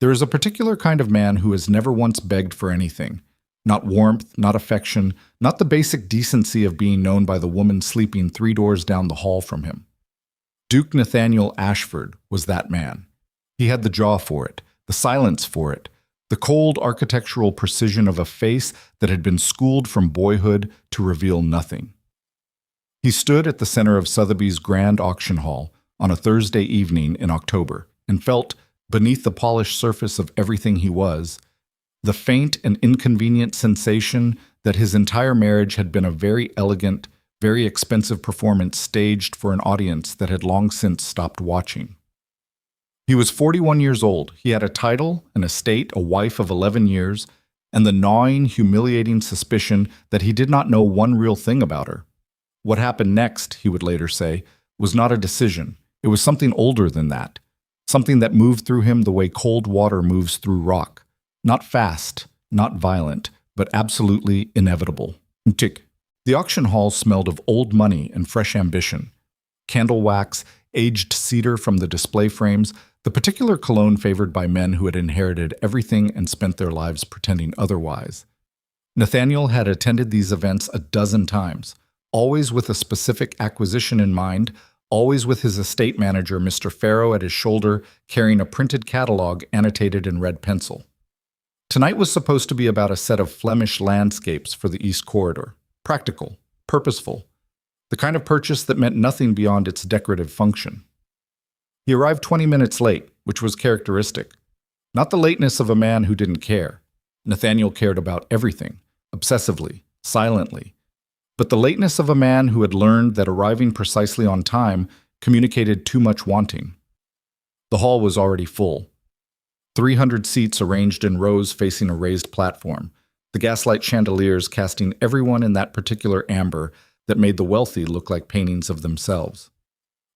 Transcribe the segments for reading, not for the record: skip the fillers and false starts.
There is a particular kind of man who has never once begged for anything. Not warmth, not affection, not the basic decency of being known by the woman sleeping 3 doors down the hall from him. Duke Nathaniel Ashford was that man. He had the jaw for it, the silence for it, the cold architectural precision of a face that had been schooled from boyhood to reveal nothing. He stood at the center of Sotheby's Grand Auction Hall on a Thursday evening in October and felt, beneath the polished surface of everything he was, the faint and inconvenient sensation that his entire marriage had been a very elegant, very expensive performance staged for an audience that had long since stopped watching. He was 41 years old. He had a title, an estate, a wife of 11 years, and the gnawing, humiliating suspicion that he did not know one real thing about her. What happened next, he would later say, was not a decision. It was something older than that. Something that moved through him the way cold water moves through rock. Not fast, not violent, but absolutely inevitable. Tick. The auction hall smelled of old money and fresh ambition. Candle wax, aged cedar from the display frames, the particular cologne favored by men who had inherited everything and spent their lives pretending otherwise. Nathaniel had attended these events a dozen times, always with a specific acquisition in mind, always with his estate manager, Mr. Farrow, at his shoulder, carrying a printed catalog annotated in red pencil. Tonight was supposed to be about a set of Flemish landscapes for the East Corridor. Practical, purposeful, the kind of purchase that meant nothing beyond its decorative function. He arrived 20 minutes late, which was characteristic. Not the lateness of a man who didn't care. Nathaniel cared about everything, obsessively, silently. But the lateness of a man who had learned that arriving precisely on time communicated too much wanting. The hall was already full. 300 seats arranged in rows facing a raised platform, the gaslight chandeliers casting everyone in that particular amber that made the wealthy look like paintings of themselves.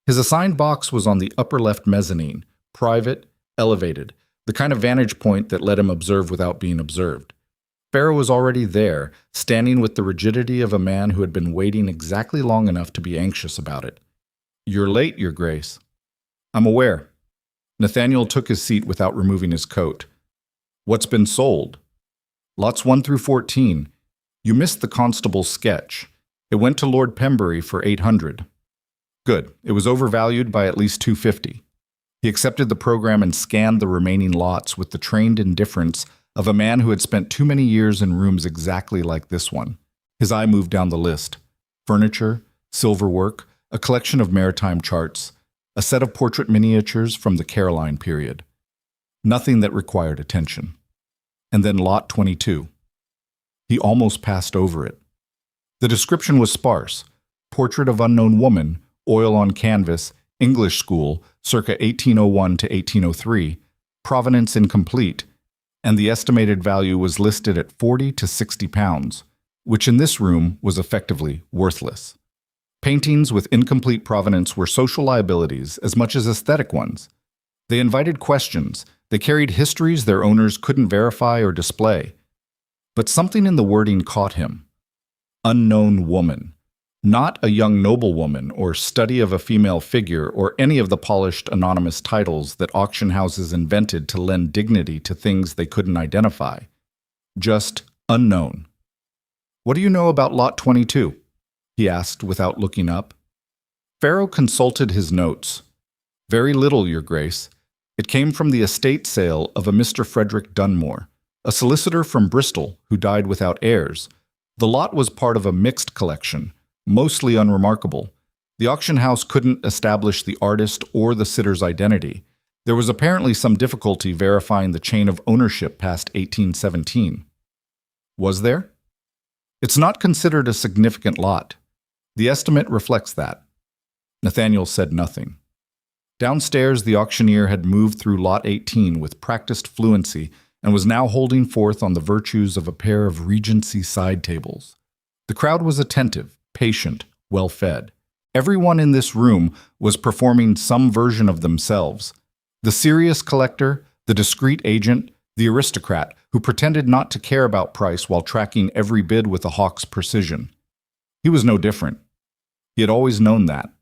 His assigned box was on the upper left mezzanine, private, elevated, the kind of vantage point that let him observe without being observed. Farrow was already there, standing with the rigidity of a man who had been waiting exactly long enough to be anxious about it. "You're late, Your Grace." "I'm aware." Nathaniel took his seat without removing his coat. "What's been sold?" "Lots 1 through 14. You missed the constable's sketch. It went to Lord Pembury for 800. Good. It was overvalued by at least 250. He accepted the program and scanned the remaining lots with the trained indifference of a man who had spent too many years in rooms exactly like this one. His eye moved down the list. Furniture, silverwork, a collection of maritime charts, a set of portrait miniatures from the Caroline period. Nothing that required attention. And then lot 22. He almost passed over it. The description was sparse. Portrait of unknown woman, oil on canvas, English school, circa 1801 to 1803, provenance incomplete, and the estimated value was listed at 40 to 60 pounds, which in this room was effectively worthless. Paintings with incomplete provenance were social liabilities as much as aesthetic ones. They invited questions. They carried histories their owners couldn't verify or display. But something in the wording caught him. Unknown woman. Not a young noblewoman or study of a female figure or any of the polished anonymous titles that auction houses invented to lend dignity to things they couldn't identify. Just unknown. "What do you know about lot 22? He asked without looking up. Farrow consulted his notes. "Very little, Your Grace. It came from the estate sale of a Mr. Frederick Dunmore, a solicitor from Bristol who died without heirs. The lot was part of a mixed collection, mostly unremarkable. The auction house couldn't establish the artist or the sitter's identity. There was apparently some difficulty verifying the chain of ownership past 1817. Was there? It's not considered a significant lot. The estimate reflects that." Nathaniel said nothing. Downstairs, the auctioneer had moved through lot 18 with practiced fluency and was now holding forth on the virtues of a pair of Regency side tables. The crowd was attentive, patient, well-fed. Everyone in this room was performing some version of themselves. The serious collector, the discreet agent, the aristocrat who pretended not to care about price while tracking every bid with a hawk's precision. He was no different. He had always known that.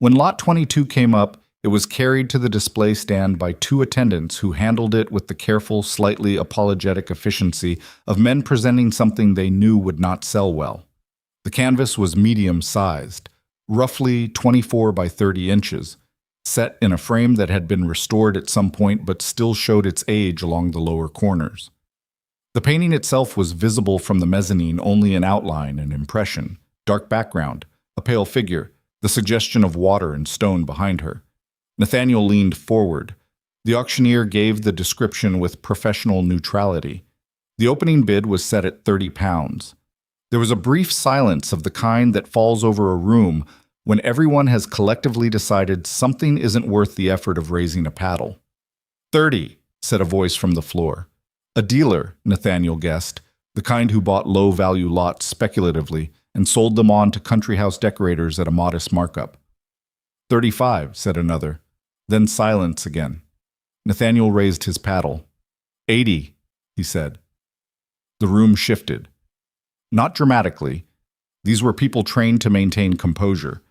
When lot 22 came up, It was carried to the display stand by two attendants who handled it with the careful, slightly apologetic efficiency of men presenting something they knew would not sell well. The canvas was medium-sized, roughly 24 by 30 inches, set in a frame that had been restored at some point but still showed its age along the lower corners. The painting itself was visible from the mezzanine only in outline and impression, dark background, a pale figure, the suggestion of water and stone behind her. Nathaniel leaned forward. The auctioneer gave the description with professional neutrality. The opening bid was set at £30. There was a brief silence of the kind that falls over a room when everyone has collectively decided something isn't worth the effort of raising a paddle. 30, said a voice from the floor. A dealer, Nathaniel guessed, the kind who bought low-value lots speculatively and sold them on to country house decorators at a modest markup. 35, said another. Then silence again. Nathaniel raised his paddle. 80, he said. The room shifted. Not dramatically. These were people trained to maintain composure.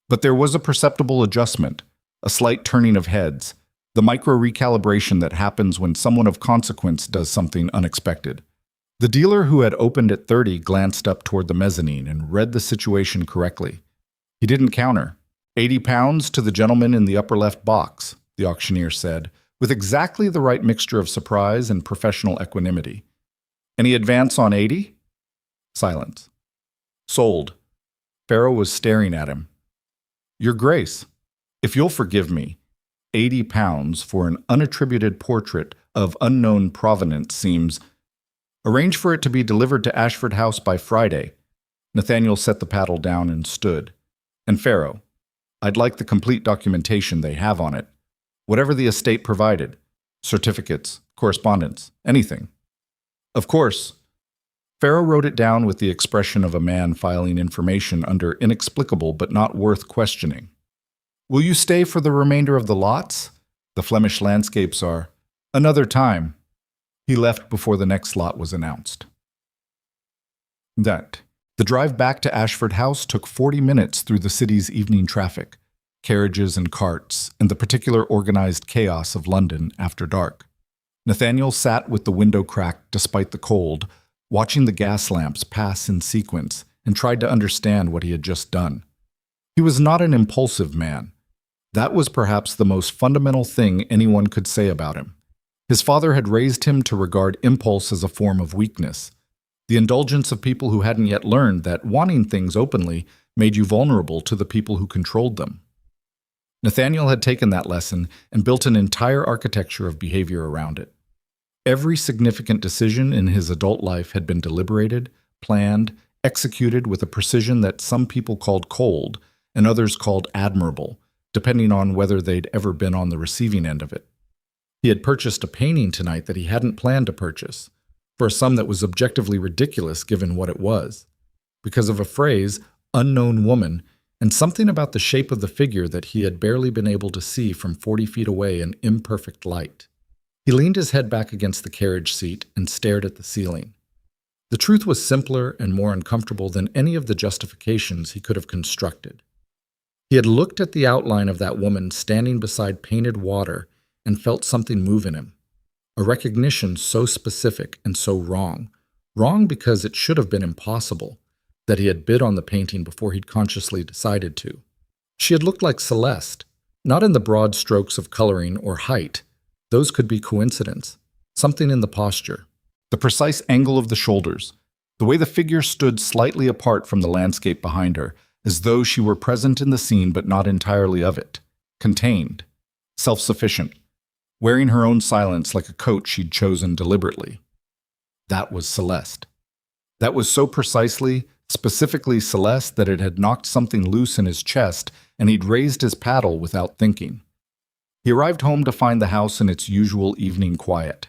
But there was a perceptible adjustment, a slight turning of heads, the micro-recalibration that happens when someone of consequence does something unexpected. The dealer who had opened at 30 glanced up toward the mezzanine and read the situation correctly. He didn't counter. £80 to the gentleman in the upper left box, the auctioneer said, with exactly the right mixture of surprise and professional equanimity. Any advance on 80? Silence. Sold. Pharaoh was staring at him. Your Grace, if you'll forgive me, £80 for an unattributed portrait of unknown provenance seems... Arrange for it to be delivered to Ashford House by Friday. Nathaniel set the paddle down and stood. And Pharaoh, I'd like the complete documentation they have on it. Whatever the estate provided. Certificates, correspondence, anything. Of course. Pharaoh wrote it down with the expression of a man filing information under inexplicable but not worth questioning. Will you stay for the remainder of the lots? The Flemish landscapes are. Another time. He left before the next lot was announced. The drive back to Ashford House took 40 minutes through the city's evening traffic, carriages and carts, and the particular organized chaos of London after dark. Nathaniel sat with the window cracked despite the cold, watching the gas lamps pass in sequence, and tried to understand what he had just done. He was not an impulsive man. That was perhaps the most fundamental thing anyone could say about him. His father had raised him to regard impulse as a form of weakness, the indulgence of people who hadn't yet learned that wanting things openly made you vulnerable to the people who controlled them. Nathaniel had taken that lesson and built an entire architecture of behavior around it. Every significant decision in his adult life had been deliberated, planned, executed with a precision that some people called cold and others called admirable, depending on whether they'd ever been on the receiving end of it. He had purchased a painting tonight that he hadn't planned to purchase, for a sum that was objectively ridiculous given what it was, because of a phrase, unknown woman, and something about the shape of the figure that he had barely been able to see from 40 feet away in imperfect light. He leaned his head back against the carriage seat and stared at the ceiling. The truth was simpler and more uncomfortable than any of the justifications he could have constructed. He had looked at the outline of that woman standing beside painted water and felt something move in him. A recognition so specific and so wrong. Wrong because it should have been impossible, that he had bid on the painting before he'd consciously decided to. She had looked like Celeste, not in the broad strokes of coloring or height. Those could be coincidence. Something in the posture. The precise angle of the shoulders. The way the figure stood slightly apart from the landscape behind her, as though she were present in the scene but not entirely of it. Contained. Self-sufficient. Wearing her own silence like a coat she'd chosen deliberately. That was Celeste. That was so precisely, specifically Celeste that it had knocked something loose in his chest and he'd raised his paddle without thinking. He arrived home to find the house in its usual evening quiet.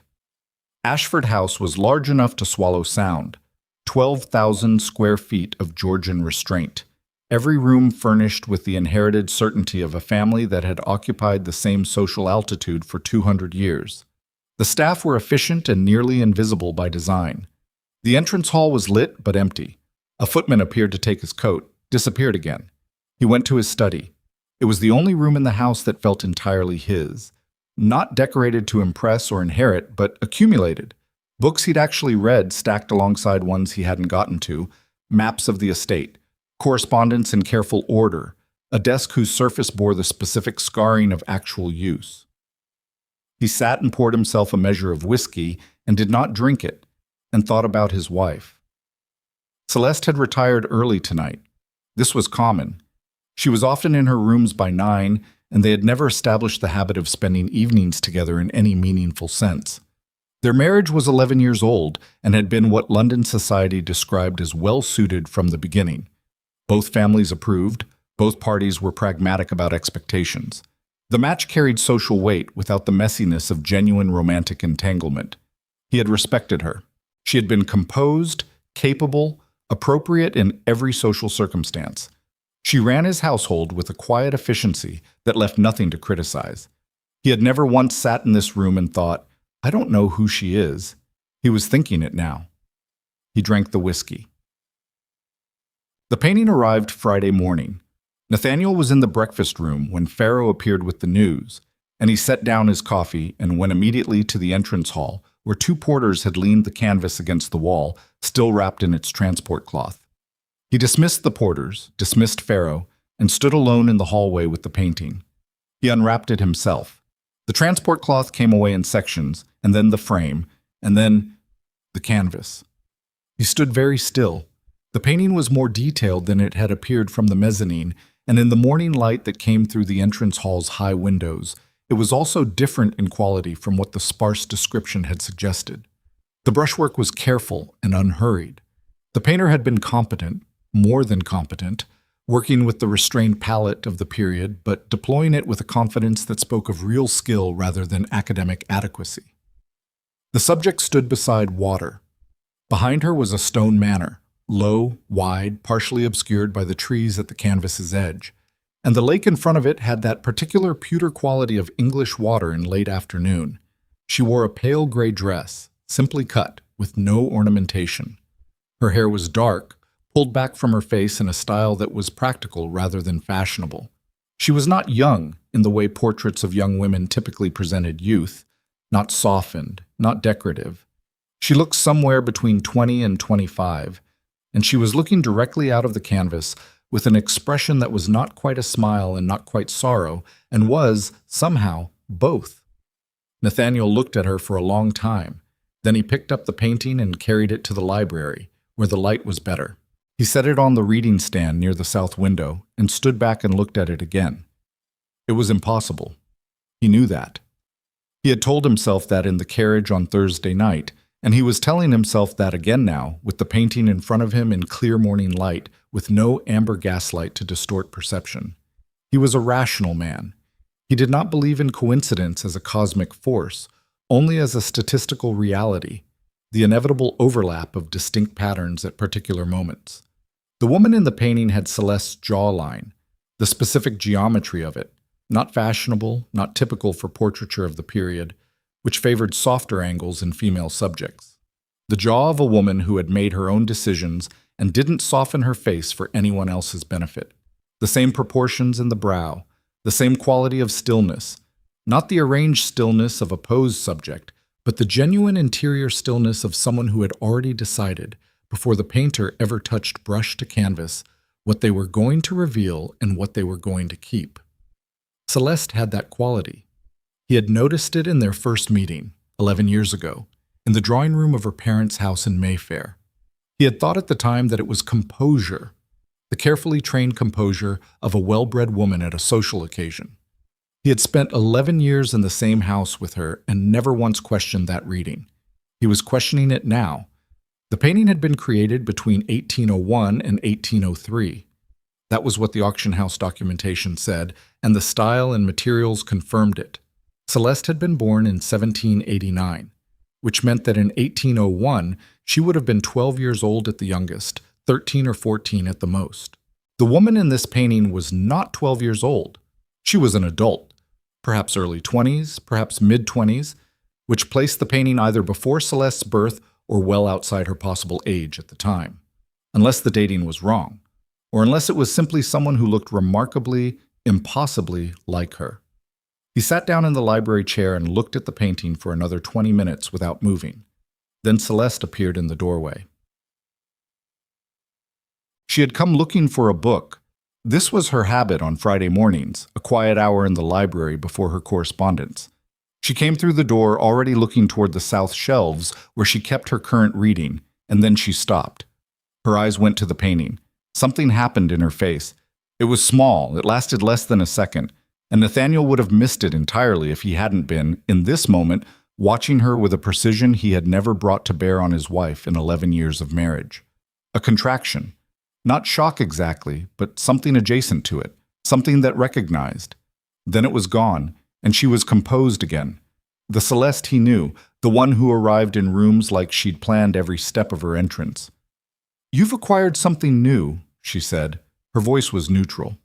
Ashford House was large enough to swallow sound, 12,000 square feet of Georgian restraint, every room furnished with the inherited certainty of a family that had occupied the same social altitude for 200 years. The staff were efficient and nearly invisible by design. The entrance hall was lit but empty. A footman appeared to take his coat, disappeared again. He went to his study. It was the only room in the house that felt entirely his. Not decorated to impress or inherit, but accumulated. Books he'd actually read stacked alongside ones he hadn't gotten to, maps of the estate, correspondence in careful order, a desk whose surface bore the specific scarring of actual use. He sat and poured himself a measure of whiskey and did not drink it, and thought about his wife. Celeste had retired early tonight. This was common. She was often in her rooms by 9, and they had never established the habit of spending evenings together in any meaningful sense. Their marriage was 11 years old and had been what London society described as well-suited from the beginning. Both families approved, both parties were pragmatic about expectations. The match carried social weight without the messiness of genuine romantic entanglement. He had respected her. She had been composed, capable, appropriate in every social circumstance. She ran his household with a quiet efficiency that left nothing to criticize. He had never once sat in this room and thought, I don't know who she is. He was thinking it now. He drank the whiskey. The painting arrived Friday morning. Nathaniel was in the breakfast room when Pharaoh appeared with the news, and he set down his coffee and went immediately to the entrance hall, where 2 porters had leaned the canvas against the wall, still wrapped in its transport cloth. He dismissed the porters, dismissed Pharaoh, and stood alone in the hallway with the painting. He unwrapped it himself. The transport cloth came away in sections, and then the frame, and then the canvas. He stood very still. The painting was more detailed than it had appeared from the mezzanine, and in the morning light that came through the entrance hall's high windows, it was also different in quality from what the sparse description had suggested. The brushwork was careful and unhurried. The painter had been competent, more than competent, working with the restrained palette of the period, but deploying it with a confidence that spoke of real skill rather than academic adequacy. The subject stood beside water. Behind her was a stone manor, low, wide, partially obscured by the trees at the canvas's edge, and the lake in front of it had that particular pewter quality of English water in late afternoon. She wore a pale gray dress, simply cut, with no ornamentation. Her hair was dark, pulled back from her face in a style that was practical rather than fashionable. She was not young in the way portraits of young women typically presented youth, not softened, not decorative. She looked somewhere between 20 and 25, and she was looking directly out of the canvas with an expression that was not quite a smile and not quite sorrow, and was, somehow, both. Nathaniel looked at her for a long time. Then he picked up the painting and carried it to the library, where the light was better. He set it on the reading stand near the south window and stood back and looked at it again. It was impossible. He knew that. He had told himself that in the carriage on Thursday night, and he was telling himself that again now, with the painting in front of him in clear morning light, with no amber gaslight to distort perception. He was a rational man. He did not believe in coincidence as a cosmic force, only as a statistical reality, the inevitable overlap of distinct patterns at particular moments. The woman in the painting had Celeste's jawline, the specific geometry of it, not fashionable, not typical for portraiture of the period, which favored softer angles in female subjects. The jaw of a woman who had made her own decisions and didn't soften her face for anyone else's benefit. The same proportions in the brow, the same quality of stillness, not the arranged stillness of a posed subject, but the genuine interior stillness of someone who had already decided, before the painter ever touched brush to canvas, what they were going to reveal and what they were going to keep. Celeste had that quality. He had noticed it in their first meeting, 11 years ago, in the drawing room of her parents' house in Mayfair. He had thought at the time that it was composure, the carefully trained composure of a well-bred woman at a social occasion. He had spent 11 years in the same house with her and never once questioned that reading. He was questioning it now. The painting had been created between 1801 and 1803. That was what the auction house documentation said, and the style and materials confirmed it. Celeste had been born in 1789, which meant that in 1801 she would have been 12 years old at the youngest, 13 or 14 at the most. The woman in this painting was not 12 years old. She was an adult, perhaps early 20s, perhaps mid-20s, which placed the painting either before Celeste's birth or well outside her possible age at the time, unless the dating was wrong, or unless it was simply someone who looked remarkably, impossibly like her. He sat down in the library chair and looked at the painting for another 20 minutes without moving. Then Celeste appeared in the doorway. She had come looking for a book. This was her habit on Friday mornings, a quiet hour in the library before her correspondence. She came through the door already looking toward the south shelves where she kept her current reading, and then she stopped. Her eyes went to the painting. Something happened in her face. It was small, it lasted less than a second, and Nathaniel would have missed it entirely if he hadn't been, in this moment, watching her with a precision he had never brought to bear on his wife in 11 years of marriage. A contraction. Not shock exactly, but something adjacent to it, something that recognized. Then it was gone, and she was composed again. The Celeste he knew, the one who arrived in rooms like she'd planned every step of her entrance. "You've acquired something new," she said. Her voice was neutral.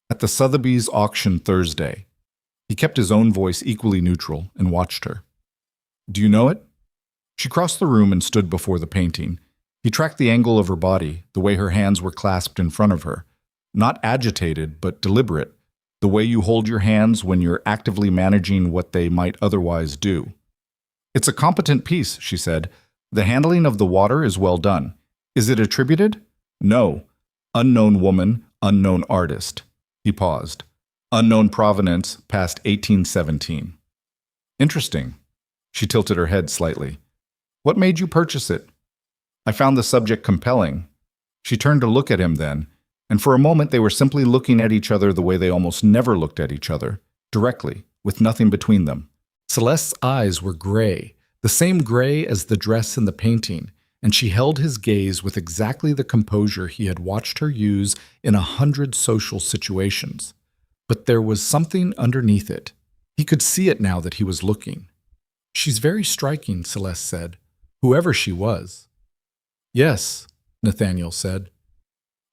"At the Sotheby's auction Thursday." He kept his own voice equally neutral and watched her. "Do you know it?" She crossed the room and stood before the painting. He tracked the angle of her body, the way her hands were clasped in front of her. Not agitated, but deliberate, the way you hold your hands when you're actively managing what they might otherwise do. "It's a competent piece," she said. "The handling of the water is well done. Is it attributed?" "No. Unknown woman, unknown artist." He paused. "Unknown provenance, past 1817. "Interesting." She tilted her head slightly. "What made you purchase it?" "I found the subject compelling." She turned to look at him then, and for a moment they were simply looking at each other the way they almost never looked at each other, directly, with nothing between them. Celeste's eyes were gray, the same gray as the dress in the painting, and she held his gaze with exactly the composure he had watched her use in 100 social situations. But there was something underneath it. He could see it now that he was looking. "She's very striking," Celeste said, "whoever she was." "Yes," Nathaniel said.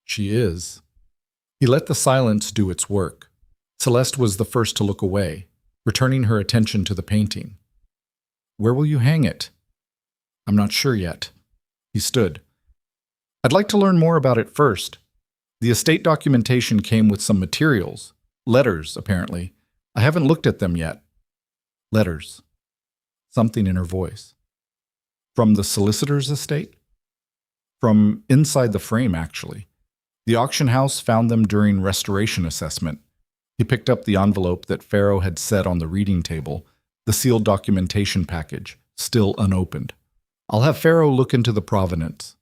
"She is." He let the silence do its work. Celeste was the first to look away, returning her attention to the painting. "Where will you hang it?" "I'm not sure yet." He stood. "I'd like to learn more about it first. The estate documentation came with some materials. Letters, apparently. I haven't looked at them yet." "Letters." Something in her voice. "From the solicitor's estate?" "From inside the frame, actually. The auction house found them during restoration assessment." He picked up the envelope that Pharaoh had set on the reading table, the sealed documentation package, still unopened. "I'll have Pharaoh look into the provenance."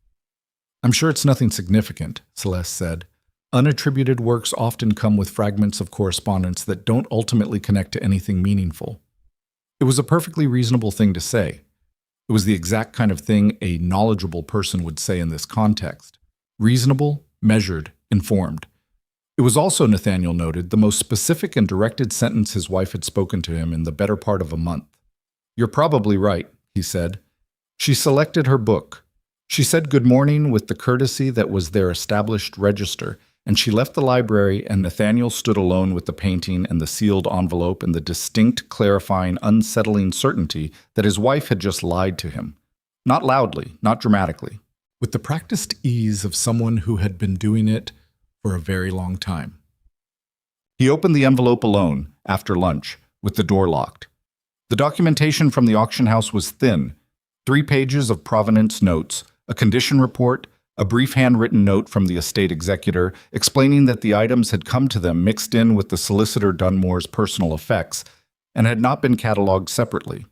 "I'm sure it's nothing significant," Celeste said. "Unattributed works often come with fragments of correspondence that don't ultimately connect to anything meaningful." It was a perfectly reasonable thing to say. It was the exact kind of thing a knowledgeable person would say in this context. Reasonable, measured, informed. It was also, Nathaniel noted, the most specific and directed sentence his wife had spoken to him in the better part of a month. "You're probably right," he said. She selected her book. She said good morning with the courtesy that was their established register, and she left the library, and Nathaniel stood alone with the painting and the sealed envelope and the distinct, clarifying, unsettling certainty that his wife had just lied to him. Not loudly, not dramatically, with the practiced ease of someone who had been doing it for a very long time. He opened the envelope alone, after lunch, with the door locked. The documentation from the auction house was thin. 3 pages of provenance notes, a condition report, a brief handwritten note from the estate executor explaining that the items had come to them mixed in with the solicitor Dunmore's personal effects and had not been catalogued separately.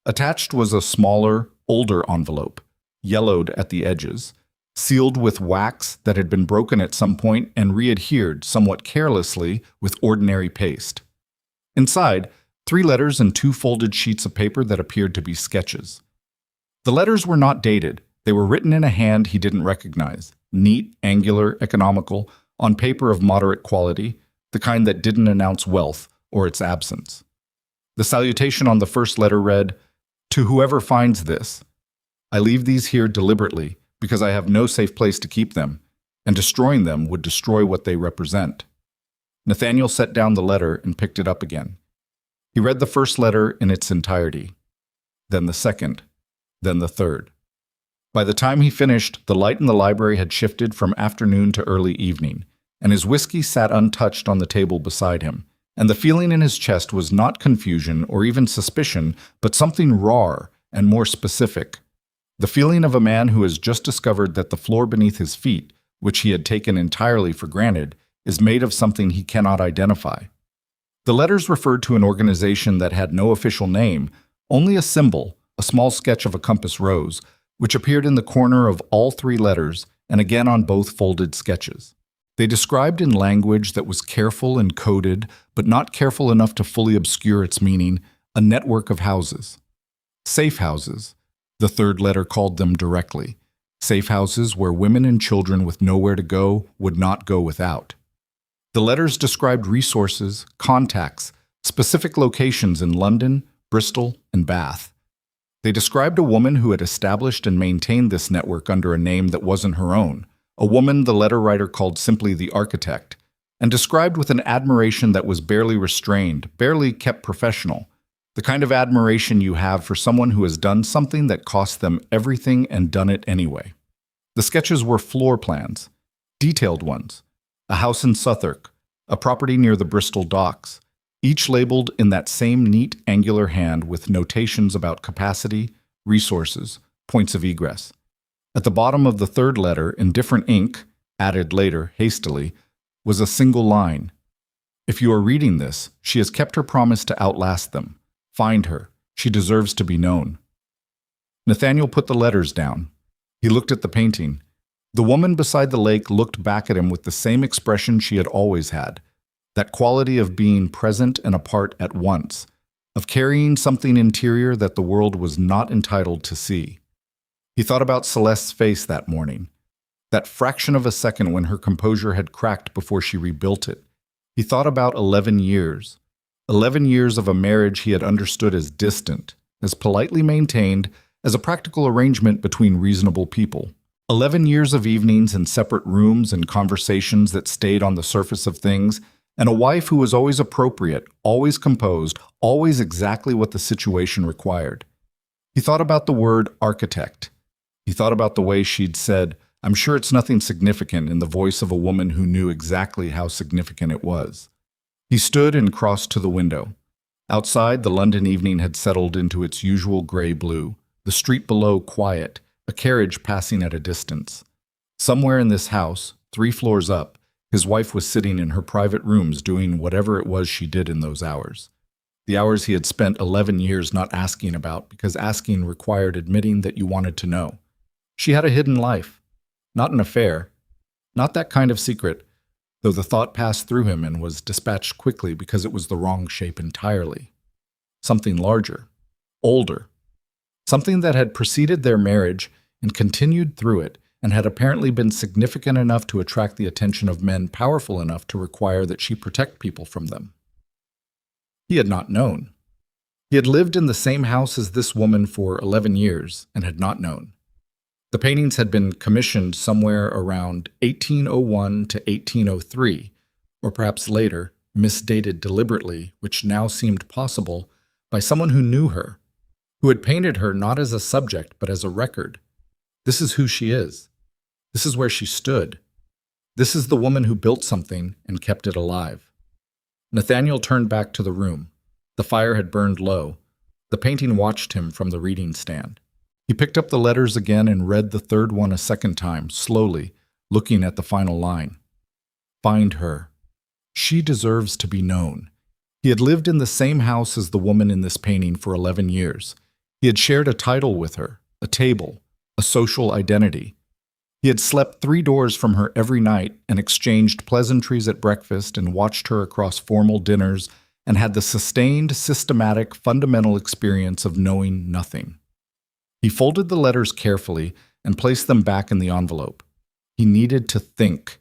Attached was a smaller, older envelope, yellowed at the edges, sealed with wax that had been broken at some point and readhered somewhat carelessly with ordinary paste. Inside, 3 letters and 2 folded sheets of paper that appeared to be sketches. The letters were not dated. They were written in a hand he didn't recognize, neat, angular, economical, on paper of moderate quality, the kind that didn't announce wealth or its absence. The salutation on the first letter read, "To whoever finds this, I leave these here deliberately because I have no safe place to keep them, and destroying them would destroy what they represent." Nathaniel set down the letter and picked it up again. He read the first letter in its entirety, then the second, then the third. By the time he finished, the light in the library had shifted from afternoon to early evening, and his whiskey sat untouched on the table beside him, and the feeling in his chest was not confusion or even suspicion, but something rawer and more specific. The feeling of a man who has just discovered that the floor beneath his feet, which he had taken entirely for granted, is made of something he cannot identify. The letters referred to an organization that had no official name, only a symbol, a small sketch of a compass rose, which appeared in the corner of all three letters and again on both folded sketches. They described in language that was careful and coded, but not careful enough to fully obscure its meaning, a network of houses. Safe houses, the third letter called them directly. Safe houses where women and children with nowhere to go would not go without. The letters described resources, contacts, specific locations in London, Bristol, and Bath. They described a woman who had established and maintained this network under a name that wasn't her own, a woman the letter writer called simply the architect, and described with an admiration that was barely restrained, barely kept professional, the kind of admiration you have for someone who has done something that cost them everything and done it anyway. The sketches were floor plans, detailed ones, a house in Southwark, a property near the Bristol docks, each labeled in that same neat angular hand with notations about capacity, resources, points of egress. At the bottom of the third letter, in different ink, added later, hastily, was a single line. If you are reading this, she has kept her promise to outlast them. Find her. She deserves to be known. Nathaniel put the letters down. He looked at the painting. The woman beside the lake looked back at him with the same expression she had always had, that quality of being present and apart at once, of carrying something interior that the world was not entitled to see. He thought about Celeste's face that morning, that fraction of a second when her composure had cracked before she rebuilt it. He thought about 11 years. 11 years of a marriage he had understood as distant, as politely maintained, as a practical arrangement between reasonable people. 11 years of evenings in separate rooms and conversations that stayed on the surface of things, and a wife who was always appropriate, always composed, always exactly what the situation required. He thought about the word architect. He thought about the way she'd said, "I'm sure it's nothing significant," in the voice of a woman who knew exactly how significant it was. He stood and crossed to the window. Outside, the London evening had settled into its usual gray blue, the street below quiet, a carriage passing at a distance. Somewhere in this house, 3 floors up, his wife was sitting in her private rooms doing whatever it was she did in those hours. The hours he had spent 11 years not asking about because asking required admitting that you wanted to know. She had a hidden life. Not an affair. Not that kind of secret, though the thought passed through him and was dispatched quickly because it was the wrong shape entirely. Something larger. Older. Something that had preceded their marriage and continued through it, and had apparently been significant enough to attract the attention of men powerful enough to require that she protect people from them. He had not known. He had lived in the same house as this woman for 11 years and had not known. The paintings had been commissioned somewhere around 1801 to 1803, or perhaps later, misdated deliberately, which now seemed possible, by someone who knew her, who had painted her not as a subject but as a record. This is who she is. This is where she stood. This is the woman who built something and kept it alive. Nathaniel turned back to the room. The fire had burned low. The painting watched him from the reading stand. He picked up the letters again and read the third one a second time, slowly, looking at the final line. Find her. She deserves to be known. He had lived in the same house as the woman in this painting for 11 years. He had shared a title with her, a table, a social identity. He had slept 3 doors from her every night and exchanged pleasantries at breakfast and watched her across formal dinners and had the sustained, systematic, fundamental experience of knowing nothing. He folded the letters carefully and placed them back in the envelope. He needed to think.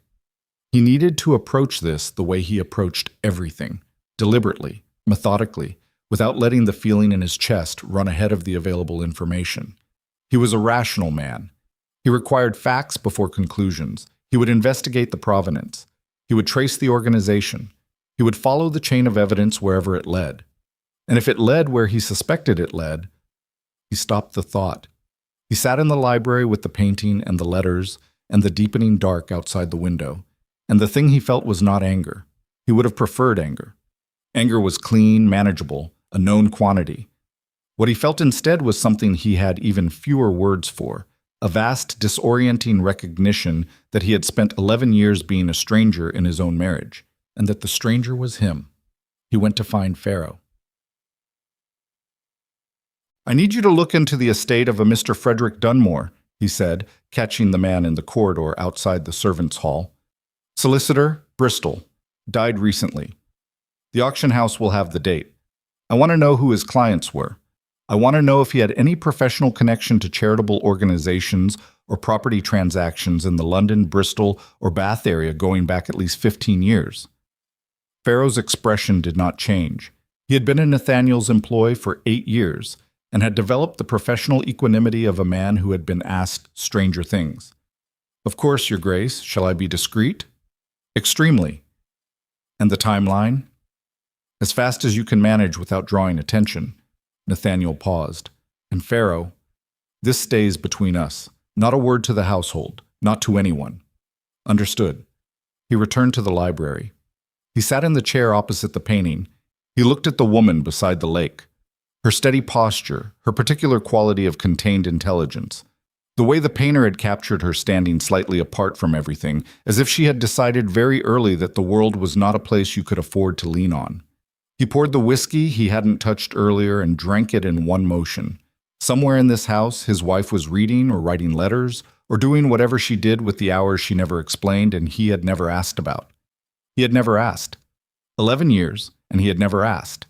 He needed to approach this the way he approached everything, deliberately, methodically, without letting the feeling in his chest run ahead of the available information. He was a rational man. He required facts before conclusions. He would investigate the provenance. He would trace the organization. He would follow the chain of evidence wherever it led. And if it led where he suspected it led, he stopped the thought. He sat in the library with the painting and the letters and the deepening dark outside the window. And the thing he felt was not anger. He would have preferred anger. Anger was clean, manageable, a known quantity. What he felt instead was something he had even fewer words for, a vast, disorienting recognition that he had spent 11 years being a stranger in his own marriage, and that the stranger was him. He went to find Pharaoh. "I need you to look into the estate of a Mr. Frederick Dunmore," he said, catching the man in the corridor outside the servants' hall. "Solicitor, Bristol. Died recently. The auction house will have the date. I want to know who his clients were. I want to know if he had any professional connection to charitable organizations or property transactions in the London, Bristol, or Bath area going back at least 15 years. Pharaoh's expression did not change. He had been in Nathaniel's employ for 8 years and had developed the professional equanimity of a man who had been asked stranger things. "Of course, Your Grace. Shall I be discreet?" "Extremely." "And the timeline?" "As fast as you can manage without drawing attention." Nathaniel paused. "And Pharaoh, this stays between us. Not a word to the household, not to anyone." "Understood." He returned to the library. He sat in the chair opposite the painting. He looked at the woman beside the lake. Her steady posture, her particular quality of contained intelligence. The way the painter had captured her standing slightly apart from everything, as if she had decided very early that the world was not a place you could afford to lean on. He poured the whiskey he hadn't touched earlier and drank it in one motion. Somewhere in this house, his wife was reading or writing letters, or doing whatever she did with the hours she never explained and he had never asked about. He had never asked. 11 years, and he had never asked.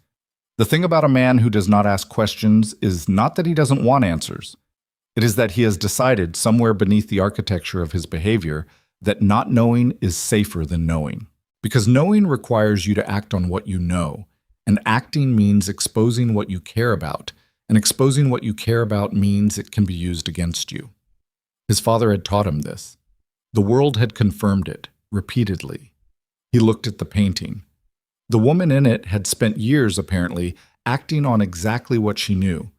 The thing about a man who does not ask questions is not that he doesn't want answers. It is that he has decided somewhere beneath the architecture of his behavior that not knowing is safer than knowing. Because knowing requires you to act on what you know, and acting means exposing what you care about, and exposing what you care about means it can be used against you. His father had taught him this. The world had confirmed it, repeatedly. He looked at the painting. The woman in it had spent years, apparently, acting on exactly what she knew.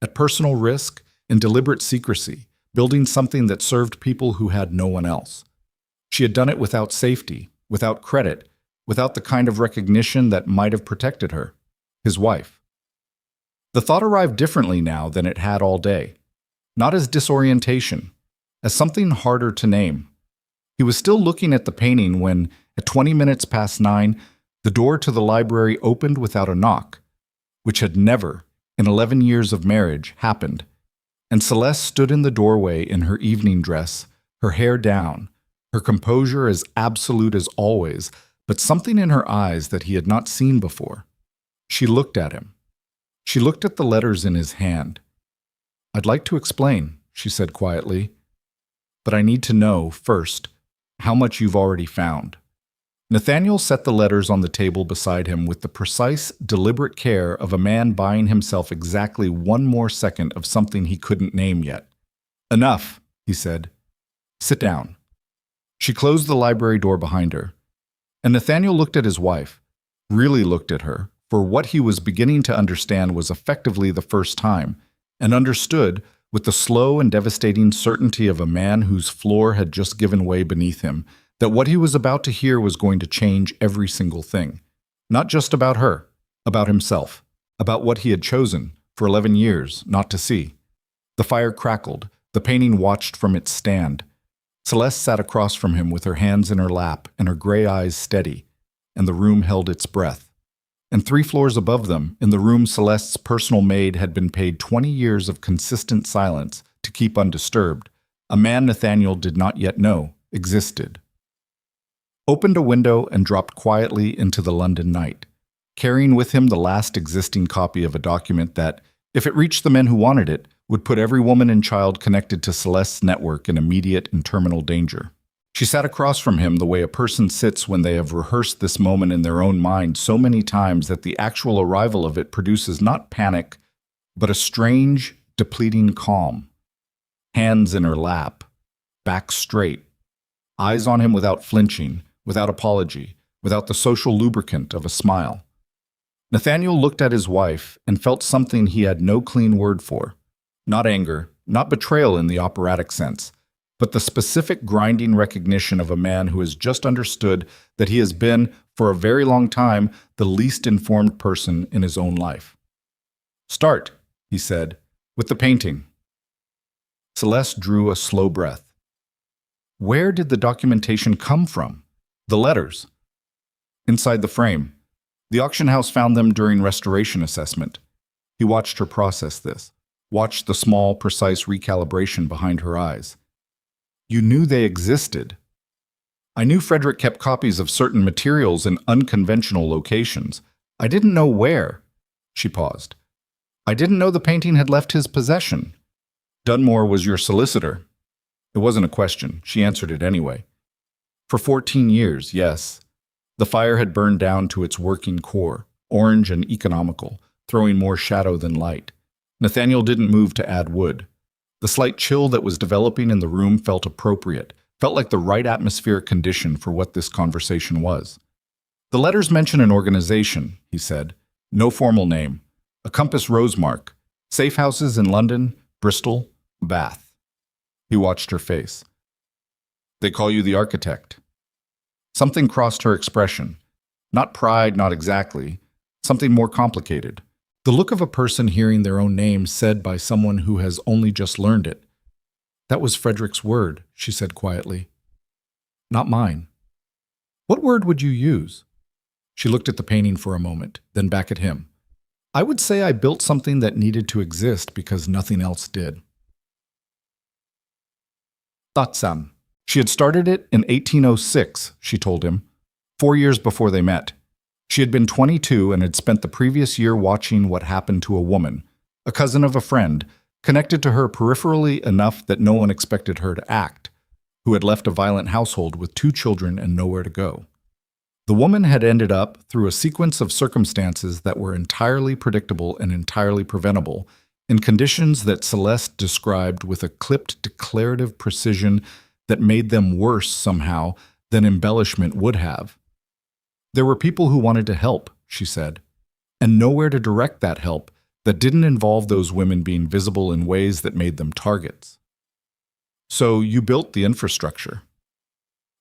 At personal risk, in deliberate secrecy, building something that served people who had no one else. She had done it without safety, without credit, without the kind of recognition that might have protected her, his wife. The thought arrived differently now than it had all day. Not as disorientation, as something harder to name. He was still looking at the painting when, at 20 minutes past 9, the door to the library opened without a knock, which had never, in 11 years of marriage, happened, and Celeste stood in the doorway in her evening dress, her hair down, her composure as absolute as always, but something in her eyes that he had not seen before. She looked at him. She looked at the letters in his hand. "I'd like to explain," she said quietly, "but I need to know, first, how much you've already found." Nathaniel set the letters on the table beside him with the precise, deliberate care of a man buying himself exactly one more second of something he couldn't name yet. "Enough," he said. "Sit down." She closed the library door behind her. And Nathaniel looked at his wife, really looked at her, for what he was beginning to understand was effectively the first time, and understood, with the slow and devastating certainty of a man whose floor had just given way beneath him, that what he was about to hear was going to change every single thing. Not just about her, about himself, about what he had chosen, for 11 years, not to see. The fire crackled, the painting watched from its stand. Celeste sat across from him with her hands in her lap and her gray eyes steady, and the room held its breath. And 3 floors above them, in the room Celeste's personal maid had been paid 20 years of consistent silence to keep undisturbed, a man Nathaniel did not yet know existed. Opened a window and dropped quietly into the London night, carrying with him the last existing copy of a document that, if it reached the men who wanted it, would put every woman and child connected to Celeste's network in immediate and terminal danger. She sat across from him the way a person sits when they have rehearsed this moment in their own mind so many times that the actual arrival of it produces not panic, but a strange, depleting calm. Hands in her lap, back straight, eyes on him without flinching, without apology, without the social lubricant of a smile. Nathaniel looked at his wife and felt something he had no clean word for. Not anger, not betrayal in the operatic sense, but the specific grinding recognition of a man who has just understood that he has been, for a very long time, the least informed person in his own life. "Start," he said, "with the painting." Celeste drew a slow breath. Where did the documentation come from? The letters. Inside the frame. The auction house found them during restoration assessment. He watched her process this, watched the small, precise recalibration behind her eyes. "You knew they existed." "I knew Frederick kept copies of certain materials in unconventional locations. I didn't know where." She paused. "I didn't know the painting had left his possession." "Dunmore was your solicitor." It wasn't a question. She answered it anyway. "For 14 years, yes." The fire had burned down to its working core, orange and economical, throwing more shadow than light. Nathaniel didn't move to add wood. The slight chill that was developing in the room felt appropriate, felt like the right atmospheric condition for what this conversation was. "The letters mention an organization," he said. "No formal name. A compass rose mark. Safe houses in London, Bristol, Bath." He watched her face. "They call you the architect." Something crossed her expression. Not pride, not exactly. Something more complicated. The look of a person hearing their own name said by someone who has only just learned it. "That was Frederick's word," she said quietly. "Not mine." "What word would you use?" She looked at the painting for a moment, then back at him. "I would say I built something that needed to exist because nothing else did." Tatsam. She had started it in 1806, she told him, 4 years before they met. She had been 22 and had spent the previous year watching what happened to a woman, a cousin of a friend, connected to her peripherally enough that no one expected her to act, who had left a violent household with 2 children and nowhere to go. The woman had ended up, through a sequence of circumstances that were entirely predictable and entirely preventable, in conditions that Celeste described with a clipped declarative precision that made them worse somehow than embellishment would have. There were people who wanted to help, she said, and nowhere to direct that help that didn't involve those women being visible in ways that made them targets. "So you built the infrastructure."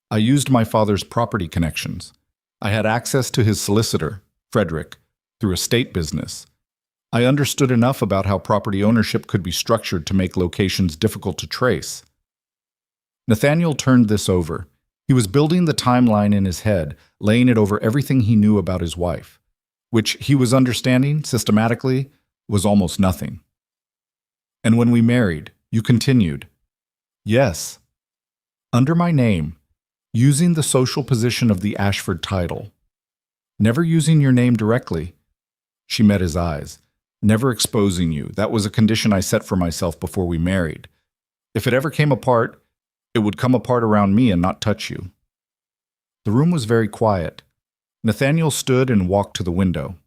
"I used my father's property connections. I had access to his solicitor, Frederick, through estate business. I understood enough about how property ownership could be structured to make locations difficult to trace." Nathaniel turned this over. He was building the timeline in his head, laying it over everything he knew about his wife, which he was understanding, systematically, was almost nothing. "And when we married, you continued." "Yes. Under my name, using the social position of the Ashford title. Never using your name directly." She met his eyes. "Never exposing you. That was a condition I set for myself before we married. If it ever came apart, it would come apart around me and not touch you." The room was very quiet. Nathaniel stood and walked to the window.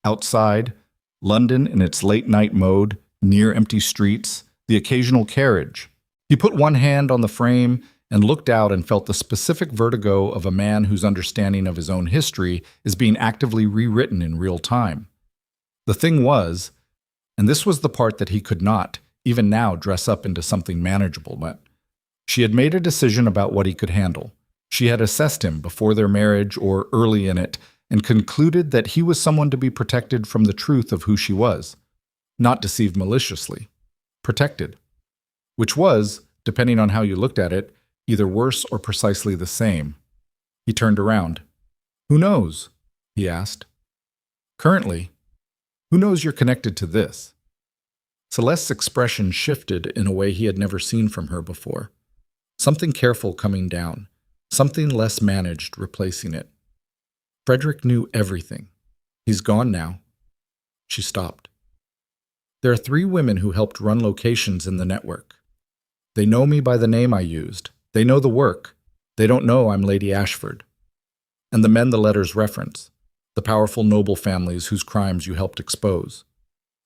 Outside, London in its late-night mode, near empty streets, the occasional carriage. He put one hand on the frame and looked out and felt the specific vertigo of a man whose understanding of his own history is being actively rewritten in real time. The thing was, and this was the part that he could not, even now, dress up into something manageable, but she had made a decision about what he could handle. She had assessed him before their marriage or early in it and concluded that he was someone to be protected from the truth of who she was. Not deceived maliciously. Protected. Which was, depending on how you looked at it, either worse or precisely the same. He turned around. "Who knows?" he asked. "Currently, who knows you're connected to this?" Celeste's expression shifted in a way he had never seen from her before. Something careful coming down, something less managed replacing it. "Frederick knew everything. He's gone now." She stopped. "There are 3 women who helped run locations in the network. They know me by the name I used. They know the work. They don't know I'm Lady Ashford. And the men the letters reference, the powerful noble families whose crimes you helped expose."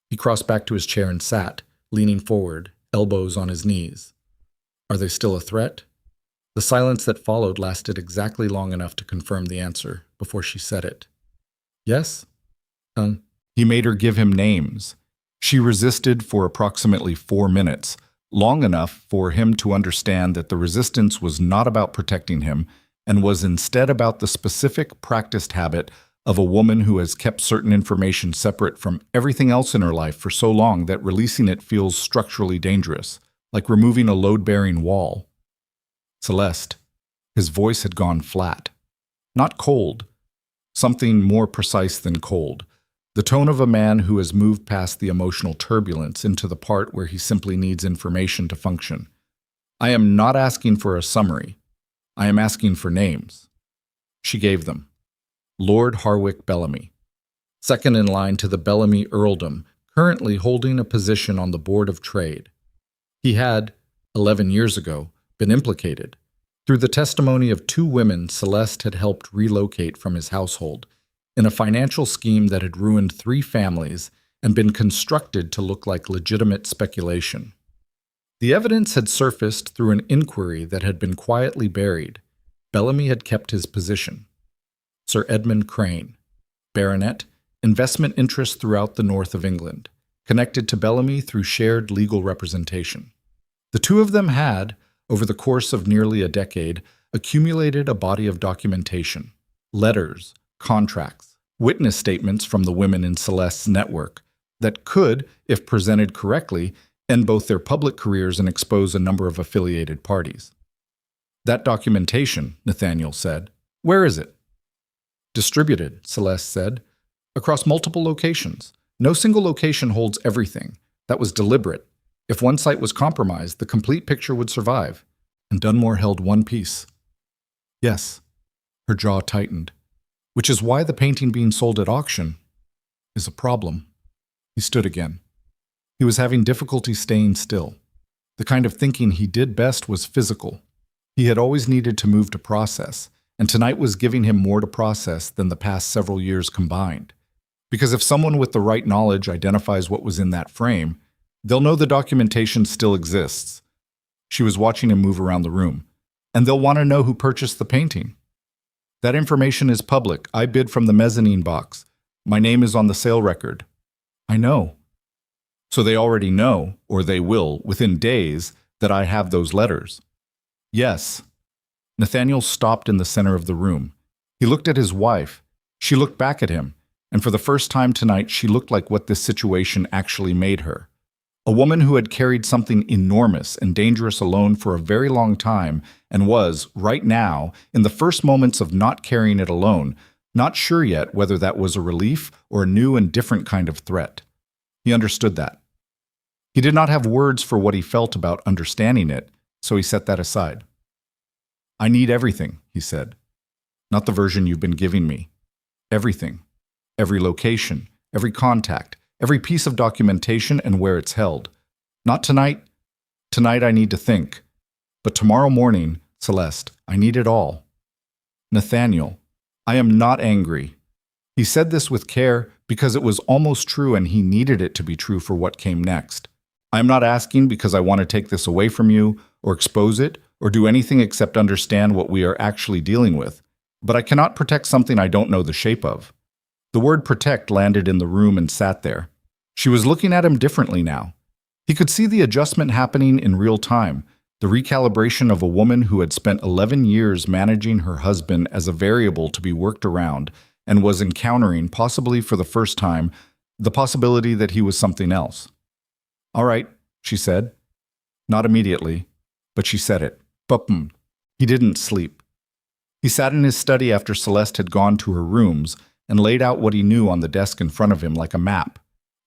He crossed back to his chair and sat, leaning forward, elbows on his knees. "Are they still a threat?" The silence that followed lasted exactly long enough to confirm the answer before she said it. "Yes?" He made her give him names. She resisted for approximately 4 minutes, long enough for him to understand that the resistance was not about protecting him and was instead about the specific practiced habit of a woman who has kept certain information separate from everything else in her life for so long that releasing it feels structurally dangerous, like removing a load-bearing wall. Celeste. His voice had gone flat. Not cold. Something more precise than cold. The tone of a man who has moved past the emotional turbulence into the part where he simply needs information to function. I am not asking for a summary. I am asking for names. She gave them. Lord Harwick Bellamy, second in line to the Bellamy earldom, currently holding a position on the Board of Trade. He had, 11 years ago, been implicated. Through the testimony of two women Celeste had helped relocate from his household, in a financial scheme that had ruined 3 families and been constructed to look like legitimate speculation. The evidence had surfaced through an inquiry that had been quietly buried. Bellamy had kept his position. Sir Edmund Crane, Baronet, investment interests throughout the north of England, connected to Bellamy through shared legal representation. The two of them had, over the course of nearly a decade, accumulated a body of documentation, letters, contracts, witness statements from the women in Celeste's network that could, if presented correctly, end both their public careers and expose a number of affiliated parties. That documentation, Nathaniel said, where is it? Distributed, Celeste said, across multiple locations. No single location holds everything. That was deliberate. If one site was compromised, the complete picture would survive. And Dunmore held one piece. Yes. Her jaw tightened. Which is why the painting being sold at auction is a problem. He stood again. He was having difficulty staying still. The kind of thinking he did best was physical. He had always needed to move to process, and tonight was giving him more to process than the past several years combined. Because if someone with the right knowledge identifies what was in that frame, they'll know the documentation still exists. She was watching him move around the room. And they'll want to know who purchased the painting. That information is public. I bid from the mezzanine box. My name is on the sale record. I know. So they already know, or they will, within days, that I have those letters. Yes. Nathaniel stopped in the center of the room. He looked at his wife. She looked back at him, and for the first time tonight she looked like what this situation actually made her. A woman who had carried something enormous and dangerous alone for a very long time and was, right now, in the first moments of not carrying it alone, not sure yet whether that was a relief or a new and different kind of threat. He understood that. He did not have words for what he felt about understanding it, so he set that aside. I need everything, he said. Not the version you've been giving me. Everything. Every location, every contact, every piece of documentation and where it's held. Not tonight. Tonight I need to think. But tomorrow morning, Celeste, I need it all. Nathaniel, I am not angry. He said this with care because it was almost true and he needed it to be true for what came next. I am not asking because I want to take this away from you or expose it or do anything except understand what we are actually dealing with. But I cannot protect something I don't know the shape of. The word protect landed in the room and sat there. She was looking at him differently now. He could see the adjustment happening in real time, the recalibration of a woman who had spent 11 years managing her husband as a variable to be worked around and was encountering, possibly for the first time, the possibility that he was something else. All right, she said. Not immediately, but she said it. Bupum. He didn't sleep. He sat in his study after Celeste had gone to her rooms and laid out what he knew on the desk in front of him like a map.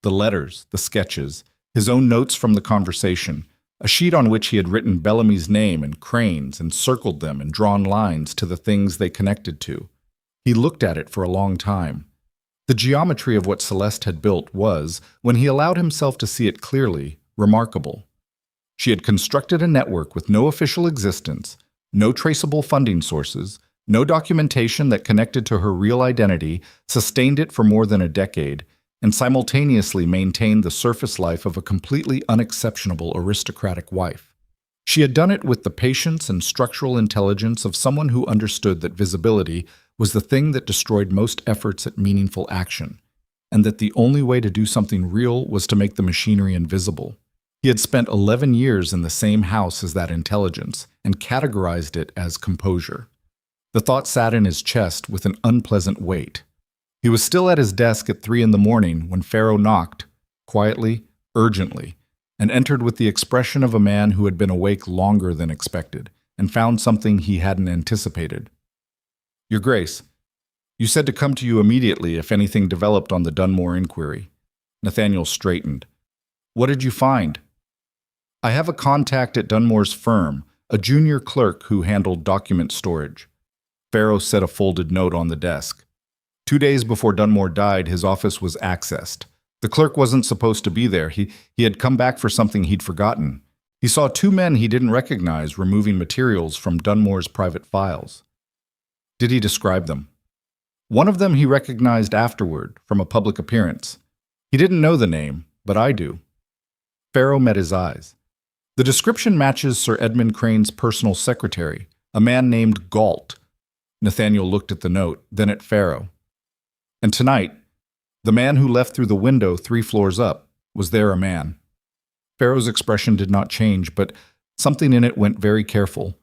The letters, the sketches, his own notes from the conversation, a sheet on which he had written Bellamy's name and Crane's and circled them and drawn lines to the things they connected to. He looked at it for a long time. The geometry of what Celeste had built was, when he allowed himself to see it clearly, remarkable. She had constructed a network with no official existence, no traceable funding sources, no documentation that connected to her real identity, sustained it for more than a decade, and simultaneously maintained the surface life of a completely unexceptionable aristocratic wife. She had done it with the patience and structural intelligence of someone who understood that visibility was the thing that destroyed most efforts at meaningful action, and that the only way to do something real was to make the machinery invisible. He had spent 11 years in the same house as that intelligence and categorized it as composure. The thought sat in his chest with an unpleasant weight. He was still at his desk at 3 in the morning when Pharaoh knocked, quietly, urgently, and entered with the expression of a man who had been awake longer than expected and found something he hadn't anticipated. "Your Grace, you said to come to you immediately if anything developed on the Dunmore inquiry." Nathaniel straightened. "What did you find?" "I have a contact at Dunmore's firm, a junior clerk who handled document storage." Pharaoh set a folded note on the desk. 2 days before Dunmore died, his office was accessed. The clerk wasn't supposed to be there. He had come back for something he'd forgotten. He saw 2 men he didn't recognize removing materials from Dunmore's private files. Did he describe them? One of them he recognized afterward from a public appearance. He didn't know the name, but I do. Pharaoh met his eyes. The description matches Sir Edmund Crane's personal secretary, a man named Galt. Nathaniel looked at the note, then at Pharaoh. And tonight, the man who left through the window 3 floors up, was there a man? Pharaoh's expression did not change, but something in it went very careful.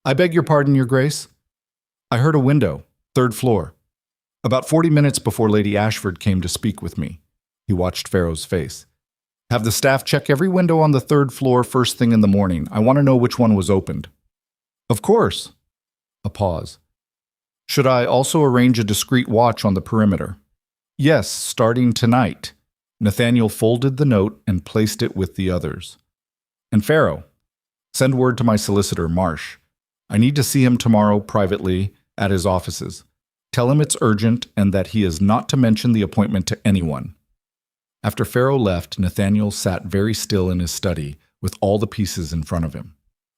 "I beg your pardon, Your Grace?" "I heard a window, 3rd floor. About 40 minutes before Lady Ashford came to speak with me." He watched Pharaoh's face. "Have the staff check every window on the 3rd floor first thing in the morning. I want to know which one was opened." "Of course." A pause. "Should I also arrange a discreet watch on the perimeter?" "Yes, starting tonight." Nathaniel folded the note and placed it with the others. "And Pharaoh, send word to my solicitor, Marsh. I need to see him tomorrow privately at his offices. Tell him it's urgent and that he is not to mention the appointment to anyone." After Pharaoh left, Nathaniel sat very still in his study with all the pieces in front of him.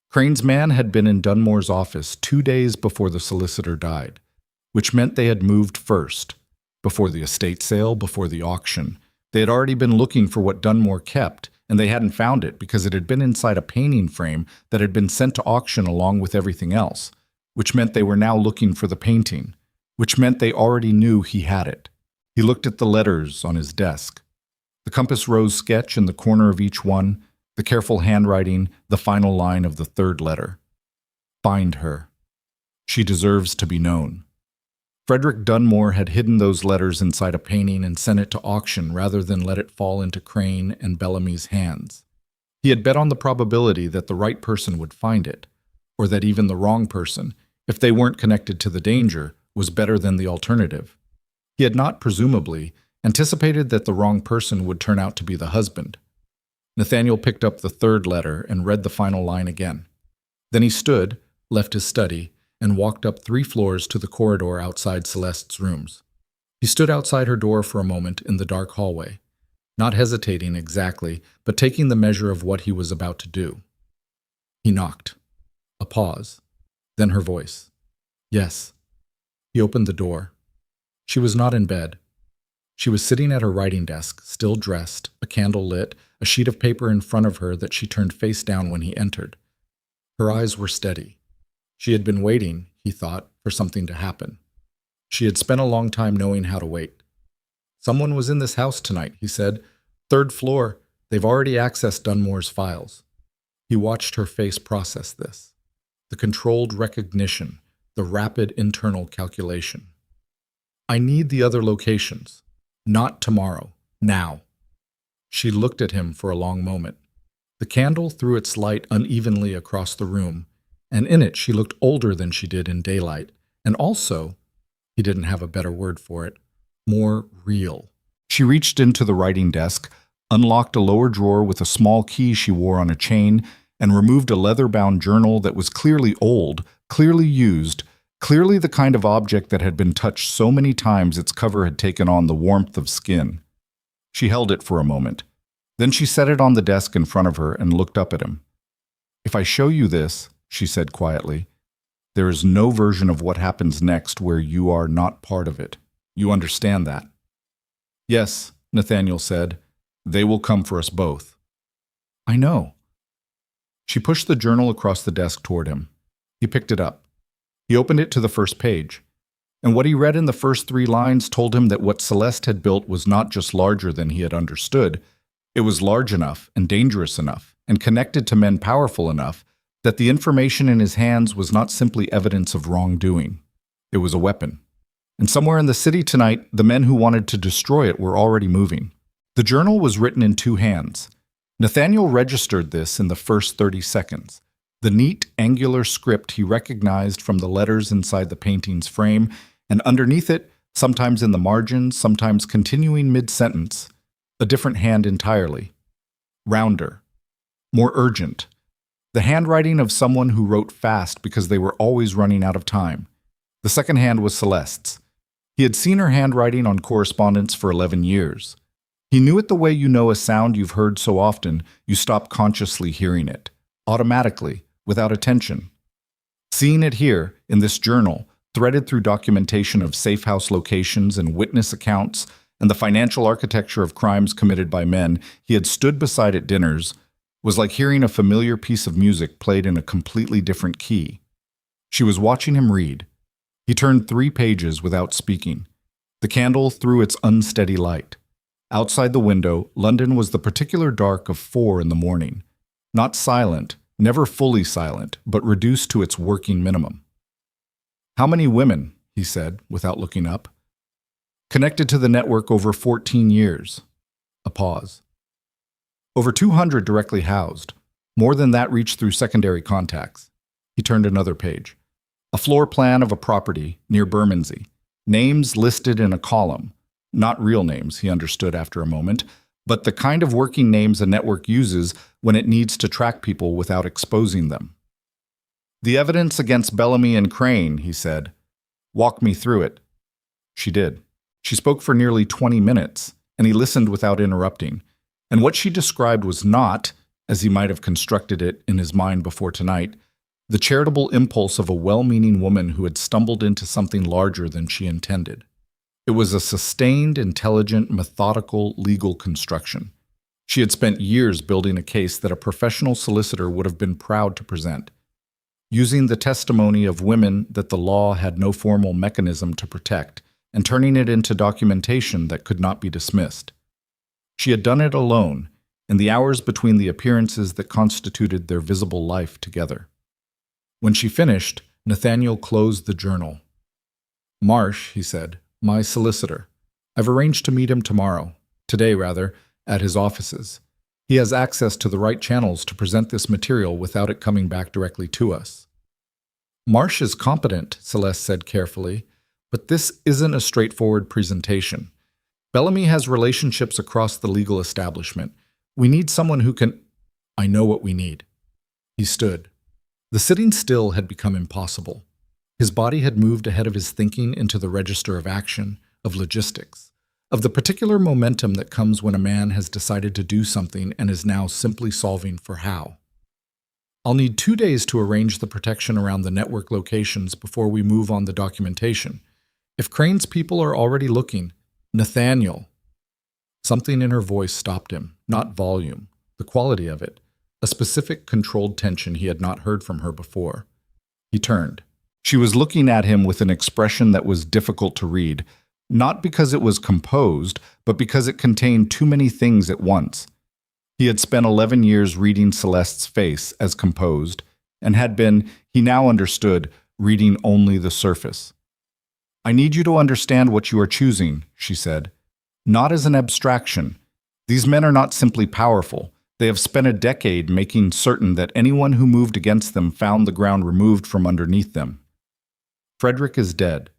Crane's man had been in Dunmore's office 2 days before the solicitor died, which meant they had moved first. Before the estate sale, before the auction. They had already been looking for what Dunmore kept, and they hadn't found it because it had been inside a painting frame that had been sent to auction along with everything else, which meant they were now looking for the painting, which meant they already knew he had it. He looked at the letters on his desk. The compass rose sketch in the corner of each one, the careful handwriting, the final line of the 3rd letter. "Find her. She deserves to be known." Frederick Dunmore had hidden those letters inside a painting and sent it to auction rather than let it fall into Crane and Bellamy's hands. He had bet on the probability that the right person would find it, or that even the wrong person, if they weren't connected to the danger, was better than the alternative. He had not, presumably, anticipated that the wrong person would turn out to be the husband. Nathaniel picked up the 3rd letter and read the final line again. Then he stood, left his study, and walked up 3 floors to the corridor outside Celeste's rooms. He stood outside her door for a moment in the dark hallway, not hesitating exactly, but taking the measure of what he was about to do. He knocked. A pause. Then her voice. "Yes." He opened the door. She was not in bed. She was sitting at her writing desk, still dressed, a candle lit, a sheet of paper in front of her that she turned face down when he entered. Her eyes were steady. She had been waiting, he thought, for something to happen. She had spent a long time knowing how to wait. "Someone was in this house tonight," he said. "3rd floor. They've already accessed Dunmore's files." He watched her face process this. The controlled recognition, the rapid internal calculation. "I need the other locations. Not tomorrow. Now." She looked at him for a long moment. The candle threw its light unevenly across the room, and in it she looked older than she did in daylight, and also, he didn't have a better word for it, more real. She reached into the writing desk, unlocked a lower drawer with a small key she wore on a chain, and removed a leather-bound journal that was clearly old, clearly used, clearly the kind of object that had been touched so many times its cover had taken on the warmth of skin. She held it for a moment. Then she set it on the desk in front of her and looked up at him. "If I show you this," she said quietly, "there is no version of what happens next where you are not part of it. You understand that?" "Yes," Nathaniel said. "They will come for us both." "I know." She pushed the journal across the desk toward him. He picked it up. He opened it to the first page. And what he read in the first 3 lines told him that what Celeste had built was not just larger than he had understood, It was large enough and dangerous enough and connected to men powerful enough that the information in his hands was not simply evidence of wrongdoing. It was a weapon. And somewhere in the city tonight, the men who wanted to destroy it were already moving. The journal was written in two hands. Nathaniel registered this in the first 30 seconds. The neat, angular script he recognized from the letters inside the painting's frame, and underneath it, sometimes in the margins, sometimes continuing mid-sentence, a different hand entirely. Rounder. More urgent. The handwriting of someone who wrote fast because they were always running out of time. The second hand was Celeste's. He had seen her handwriting on correspondence for 11 years. He knew it the way you know a sound you've heard so often you stop consciously hearing it, automatically, without attention. Seeing it here, in this journal, threaded through documentation of safe house locations and witness accounts and the financial architecture of crimes committed by men he had stood beside at dinners, was like hearing a familiar piece of music played in a completely different key. She was watching him read. He turned 3 pages without speaking. The candle threw its unsteady light. Outside the window, London was the particular dark of 4 in the morning. Not silent, never fully silent, but reduced to its working minimum. "How many women?" he said, without looking up. "Connected to the network over 14 years. A pause. "Over 200 directly housed. More than that reached through secondary contacts." He turned another page. "A floor plan of a property near Bermondsey. Names listed in a column. Not real names," he understood after a moment, but the kind of working names a network uses when it needs to track people without exposing them. "The evidence against Bellamy and Crane," he said. "Walk me through it." She did. She spoke for nearly 20 minutes, and he listened without interrupting. And what she described was not, as he might have constructed it in his mind before tonight, the charitable impulse of a well-meaning woman who had stumbled into something larger than she intended. It was a sustained, intelligent, methodical, legal construction. She had spent years building a case that a professional solicitor would have been proud to present, using the testimony of women that the law had no formal mechanism to protect, and turning it into documentation that could not be dismissed. She had done it alone, in the hours between the appearances that constituted their visible life together. When she finished, Nathaniel closed the journal. "Marsh," he said, "my solicitor. I've arranged to meet him today, at his offices. He has access to the right channels to present this material without it coming back directly to us." "Marsh is competent," Celeste said carefully, "but this isn't a straightforward presentation. Bellamy has relationships across the legal establishment. We need someone who can—" "I know what we need." He stood. The sitting still had become impossible. His body had moved ahead of his thinking into the register of action, of logistics, of the particular momentum that comes when a man has decided to do something and is now simply solving for how. "I'll need 2 days to arrange the protection around the network locations before we move on the documentation. If Crane's people are already looking—" "Nathaniel." Something in her voice stopped him, not volume, the quality of it, a specific controlled tension he had not heard from her before. He turned. She was looking at him with an expression that was difficult to read, not because it was composed, but because it contained too many things at once. He had spent 11 years reading Celeste's face as composed, and had been, he now understood, reading only the surface. "I need you to understand what you are choosing," she said. "Not as an abstraction. These men are not simply powerful. They have spent a decade making certain that anyone who moved against them found the ground removed from underneath them. Frederick is dead.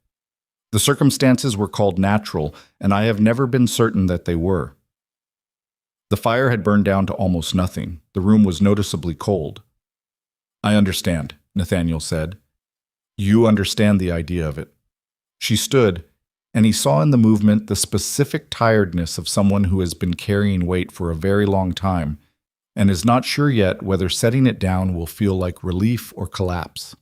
The circumstances were called natural, and I have never been certain that they were." The fire had burned down to almost nothing. The room was noticeably cold. "I understand," Nathaniel said. "You understand the idea of it." She stood, and he saw in the movement the specific tiredness of someone who has been carrying weight for a very long time and is not sure yet whether setting it down will feel like relief or collapse.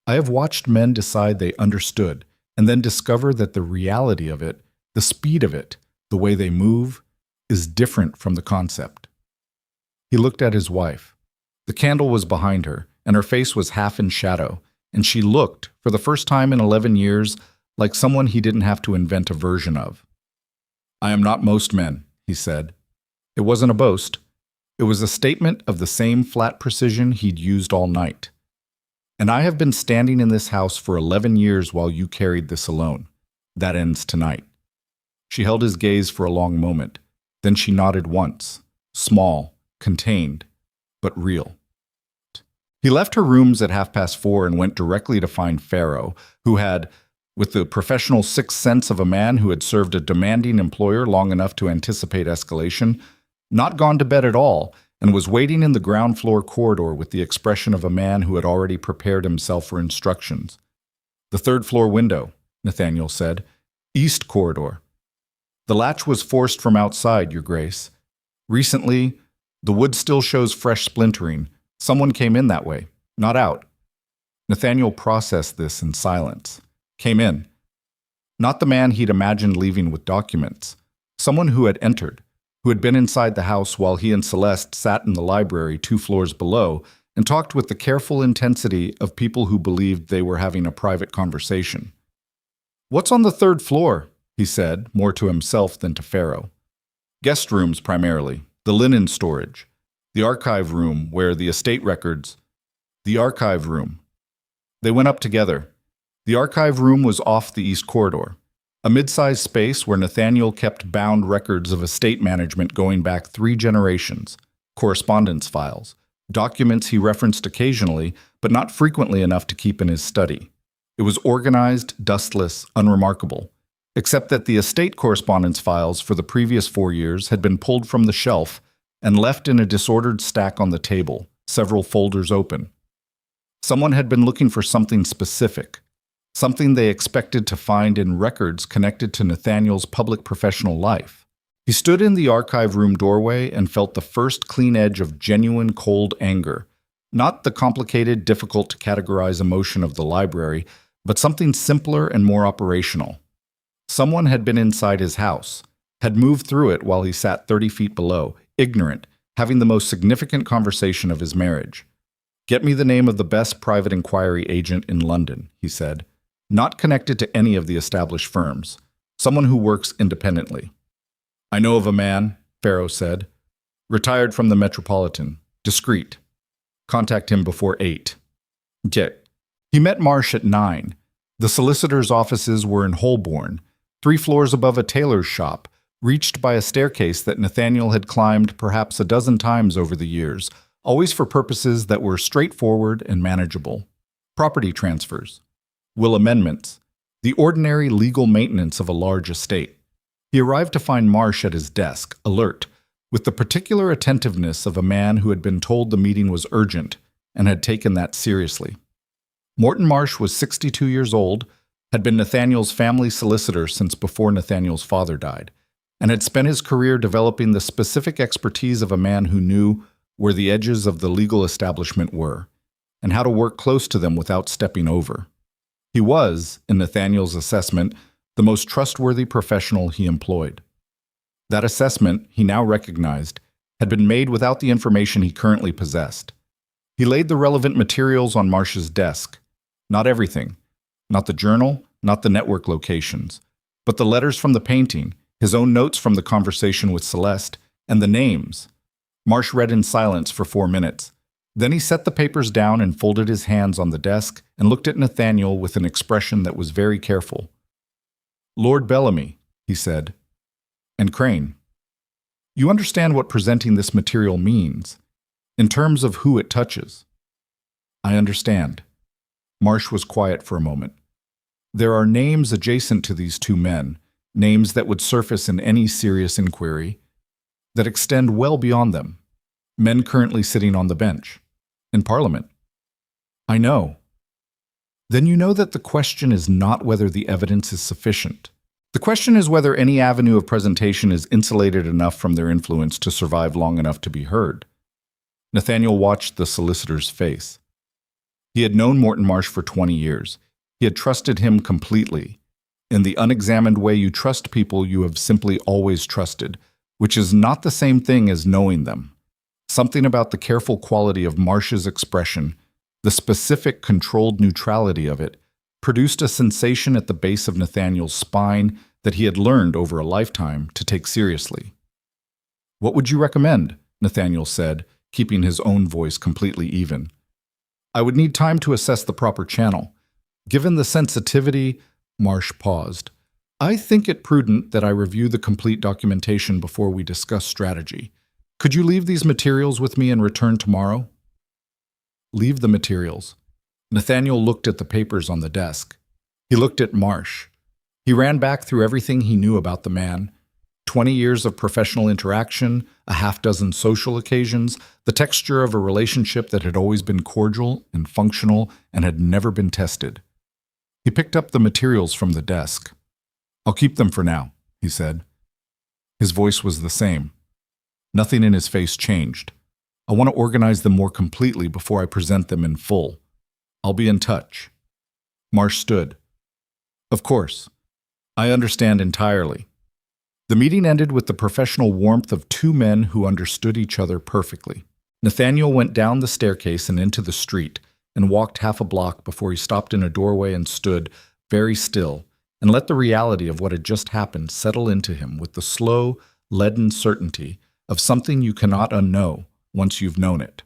I have watched men decide they understood and then discover that the reality of it, the speed of it, the way they move, is different from the concept. He looked at his wife. The candle was behind her, and her face was half in shadow, and she looked, for the first time in 11 years, like someone he didn't have to invent a version of. "I am not most men," he said. It wasn't a boast. It was a statement of the same flat precision he'd used all night. And I have been standing in this house for 11 years while you carried this alone. That ends tonight. She held his gaze for a long moment. Then she nodded once, small, contained, but real. He left her rooms at 4:30 and went directly to find Pharaoh, who had, with the professional sixth sense of a man who had served a demanding employer long enough to anticipate escalation, not gone to bed at all, and was waiting in the ground floor corridor with the expression of a man who had already prepared himself for instructions. "The third floor window," Nathaniel said. "East corridor." "The latch was forced from outside, Your Grace. Recently, the wood still shows fresh splintering. Someone came in that way, not out." Nathaniel processed this in silence. Came in. Not the man he'd imagined leaving with documents. Someone who had entered, who had been inside the house while he and Celeste sat in the library 2 floors below and talked with the careful intensity of people who believed they were having a private conversation. "What's on the 3rd floor?" he said, more to himself than to Pharaoh. "Guest rooms primarily, the linen storage, the archive room where the estate records—" "The archive room." They went up together. The archive room was off the east corridor, a mid-sized space where Nathaniel kept bound records of estate management going back 3 generations, correspondence files, documents he referenced occasionally, but not frequently enough to keep in his study. It was organized, dustless, unremarkable, except that the estate correspondence files for the previous 4 years had been pulled from the shelf and left in a disordered stack on the table, several folders open. Someone had been looking for something specific, something they expected to find in records connected to Nathaniel's public professional life. He stood in the archive room doorway and felt the first clean edge of genuine cold anger, not the complicated, difficult to categorize emotion of the library, but something simpler and more operational. Someone had been inside his house, had moved through it while he sat 30 feet below, ignorant, having the most significant conversation of his marriage. "Get me the name of the best private inquiry agent in London," he said. "Not connected to any of the established firms. Someone who works independently." "I know of a man," Pharaoh said. "Retired from the Metropolitan. Discreet. Contact him before 8. Get." He met Marsh at 9. The solicitor's offices were in Holborn, 3 floors above a tailor's shop, reached by a staircase that Nathaniel had climbed perhaps a dozen times over the years, always for purposes that were straightforward and manageable. Property transfers, will amendments, the ordinary legal maintenance of a large estate. He arrived to find Marsh at his desk, alert, with the particular attentiveness of a man who had been told the meeting was urgent and had taken that seriously. Morton Marsh was 62 years old, had been Nathaniel's family solicitor since before Nathaniel's father died, and had spent his career developing the specific expertise of a man who knew where the edges of the legal establishment were, and how to work close to them without stepping over. He was, in Nathaniel's assessment, the most trustworthy professional he employed. That assessment, he now recognized, had been made without the information he currently possessed. He laid the relevant materials on Marsh's desk. Not everything. Not the journal, not the network locations, but the letters from the painting, his own notes from the conversation with Celeste, and the names. Marsh read in silence for 4 minutes. Then he set the papers down and folded his hands on the desk and looked at Nathaniel with an expression that was very careful. "Lord Bellamy," he said, "and Crane. You understand what presenting this material means, in terms of who it touches." "I understand." Marsh was quiet for a moment. "There are names adjacent to these 2 men, names that would surface in any serious inquiry, that extend well beyond them. Men currently sitting on the bench. In Parliament." "I know." "Then you know that the question is not whether the evidence is sufficient. The question is whether any avenue of presentation is insulated enough from their influence to survive long enough to be heard." Nathaniel watched the solicitor's face. He had known Morton Marsh for 20 years. He had trusted him completely, in the unexamined way you trust people you have simply always trusted, which is not the same thing as knowing them. Something about the careful quality of Marsh's expression, the specific controlled neutrality of it, produced a sensation at the base of Nathaniel's spine that he had learned over a lifetime to take seriously. What would you recommend? Nathaniel said, keeping his own voice completely even. I would need time to assess the proper channel. Given the sensitivity, Marsh paused. I think it prudent that I review the complete documentation before we discuss strategy. Could you leave these materials with me and return tomorrow? Leave the materials. Nathaniel looked at the papers on the desk. He looked at Marsh. He ran back through everything he knew about the man. 20 years of professional interaction, a half-dozen social occasions, the texture of a relationship that had always been cordial and functional and had never been tested. He picked up the materials from the desk. I'll keep them for now, he said. His voice was the same. Nothing in his face changed. I want to organize them more completely before I present them in full. I'll be in touch. Marsh stood. Of course. I understand entirely. The meeting ended with the professional warmth of two men who understood each other perfectly. Nathaniel went down the staircase and into the street and walked half a block before he stopped in a doorway and stood, very still, and let the reality of what had just happened settle into him with the slow, leaden certainty of something you cannot unknow once you've known it.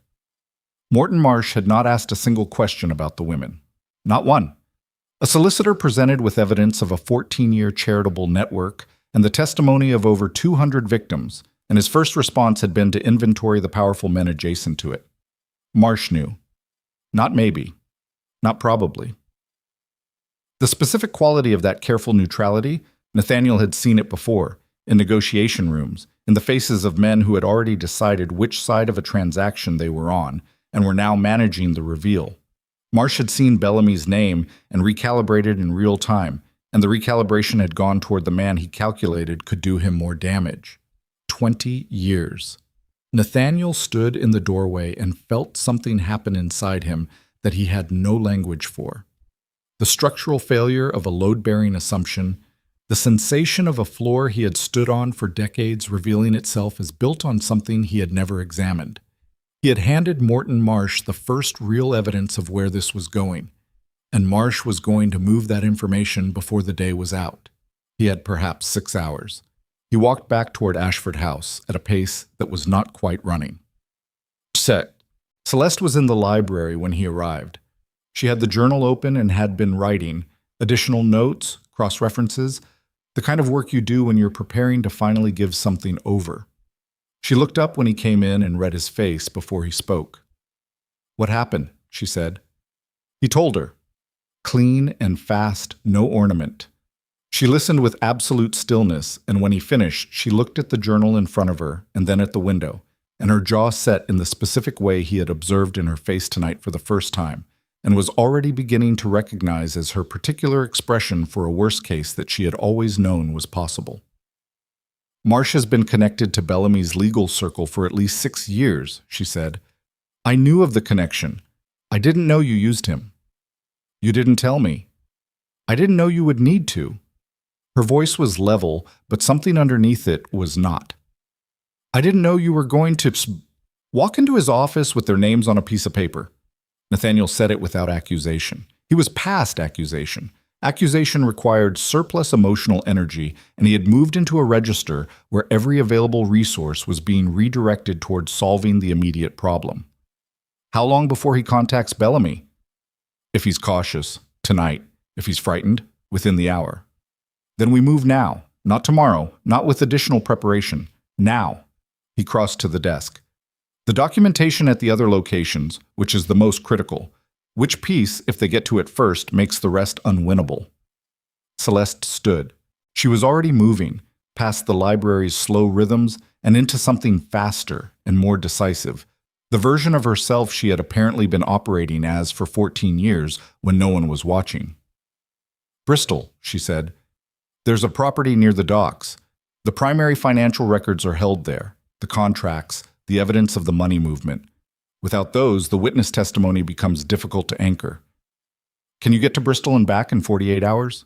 Morton Marsh had not asked a single question about the women. Not one. A solicitor presented with evidence of a 14-year charitable network and the testimony of over 200 victims, and his first response had been to inventory the powerful men adjacent to it. Marsh knew. Not maybe. Not probably. The specific quality of that careful neutrality, Nathaniel had seen it before, in negotiation rooms, in the faces of men who had already decided which side of a transaction they were on and were now managing the reveal. Marsh had seen Bellamy's name and recalibrated in real time, and the recalibration had gone toward the man he calculated could do him more damage. 20 years. Nathaniel stood in the doorway and felt something happen inside him that he had no language for. The structural failure of a load-bearing assumption, the sensation of a floor he had stood on for decades revealing itself as built on something he had never examined. He had handed Morton Marsh the first real evidence of where this was going, and Marsh was going to move that information before the day was out. He had perhaps 6 hours. He walked back toward Ashford House at a pace that was not quite running. Celeste was in the library when he arrived. She had the journal open and had been writing, additional notes, cross-references, the kind of work you do when you're preparing to finally give something over. She looked up when he came in and read his face before he spoke. What happened? She said. He told her. Clean and fast, no ornament. She listened with absolute stillness, and when he finished, she looked at the journal in front of her and then at the window, and her jaw set in the specific way he had observed in her face tonight for the first time, and was already beginning to recognize as her particular expression for a worse case that she had always known was possible. Marsh has been connected to Bellamy's legal circle for at least 6 years, she said. I knew of the connection. I didn't know you used him. You didn't tell me. I didn't know you would need to. Her voice was level, but something underneath it was not. I didn't know you were going to walk into his office with their names on a piece of paper. Nathaniel said it without accusation. He was past accusation. Accusation required surplus emotional energy, and he had moved into a register where every available resource was being redirected toward solving the immediate problem. How long before he contacts Bellamy? If he's cautious, tonight. If he's frightened, within the hour. Then we move now, not tomorrow, not with additional preparation. Now. He crossed to the desk. The documentation at the other locations, which is the most critical. Which piece, if they get to it first, makes the rest unwinnable? Celeste stood. She was already moving, past the library's slow rhythms and into something faster and more decisive, the version of herself she had apparently been operating as for 14 years when no one was watching. Bristol, she said. There's a property near the docks. The primary financial records are held there, the contracts, the evidence of the money movement. Without those, the witness testimony becomes difficult to anchor. Can you get to Bristol and back in 48 hours?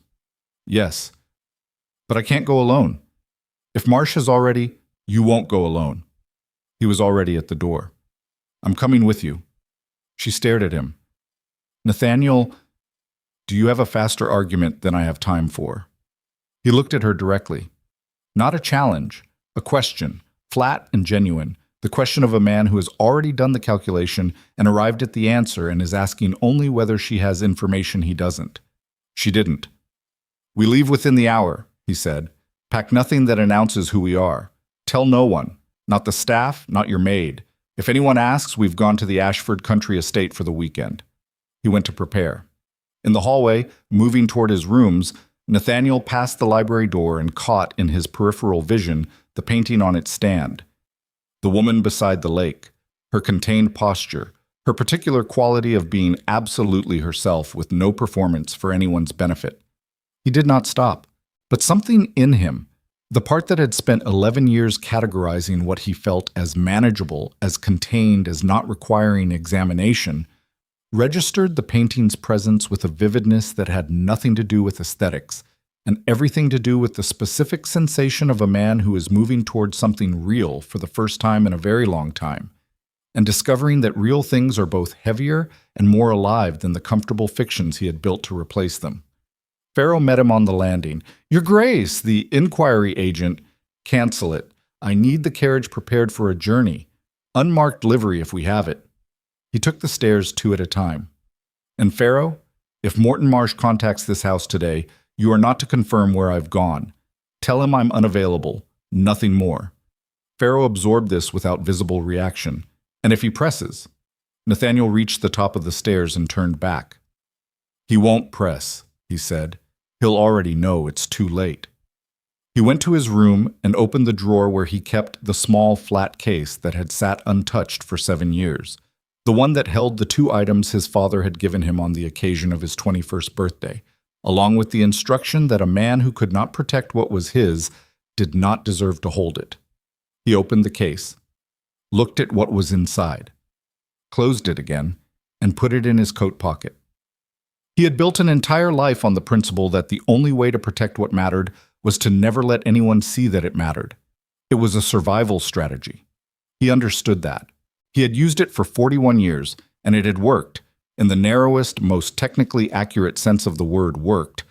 Yes. But I can't go alone. If Marsh is already, you won't go alone. He was already at the door. I'm coming with you. She stared at him. Nathaniel, do you have a faster argument than I have time for? He looked at her directly. Not a challenge, a question, Flat and genuine. The question of a man who has already done the calculation and arrived at the answer and is asking only whether she has information he doesn't. She didn't. "We leave within the hour," he said. "Pack nothing that announces who we are. Tell no one. Not the staff, not your maid. If anyone asks, we've gone to the Ashford country estate for the weekend." He went to prepare. In the hallway, moving toward his rooms, Nathaniel passed the library door and caught in his peripheral vision the painting on its stand. The woman beside the lake, her contained posture, her particular quality of being absolutely herself with no performance for anyone's benefit. He did not stop, but something in him, the part that had spent 11 years categorizing what he felt as manageable, as contained, as not requiring examination, registered the painting's presence with a vividness that had nothing to do with aesthetics, and everything to do with the specific sensation of a man who is moving towards something real for the first time in a very long time, and discovering that real things are both heavier and more alive than the comfortable fictions he had built to replace them. Pharaoh met him on the landing. "Your Grace, the inquiry agent—" "Cancel it. I need the carriage prepared for a journey. Unmarked livery if we have it." He took the stairs 2 at a time. "And Pharaoh, if Morton Marsh contacts this house today, you are not to confirm where I've gone. Tell him I'm unavailable, nothing more." Pharaoh absorbed this without visible reaction. "And if he presses?" Nathaniel reached the top of the stairs and turned back. "He won't press," he said. "He'll already know it's too late." He went to his room and opened the drawer where he kept the small, flat case that had sat untouched for 7 years, the one that held the 2 items his father had given him on the occasion of his 21st birthday, along with the instruction that a man who could not protect what was his did not deserve to hold it. He opened the case, looked at what was inside, closed it again, and put it in his coat pocket. He had built an entire life on the principle that the only way to protect what mattered was to never let anyone see that it mattered. It was a survival strategy. He understood that. He had used it for 41 years, and it had worked, in the narrowest, most technically accurate sense of the word worked,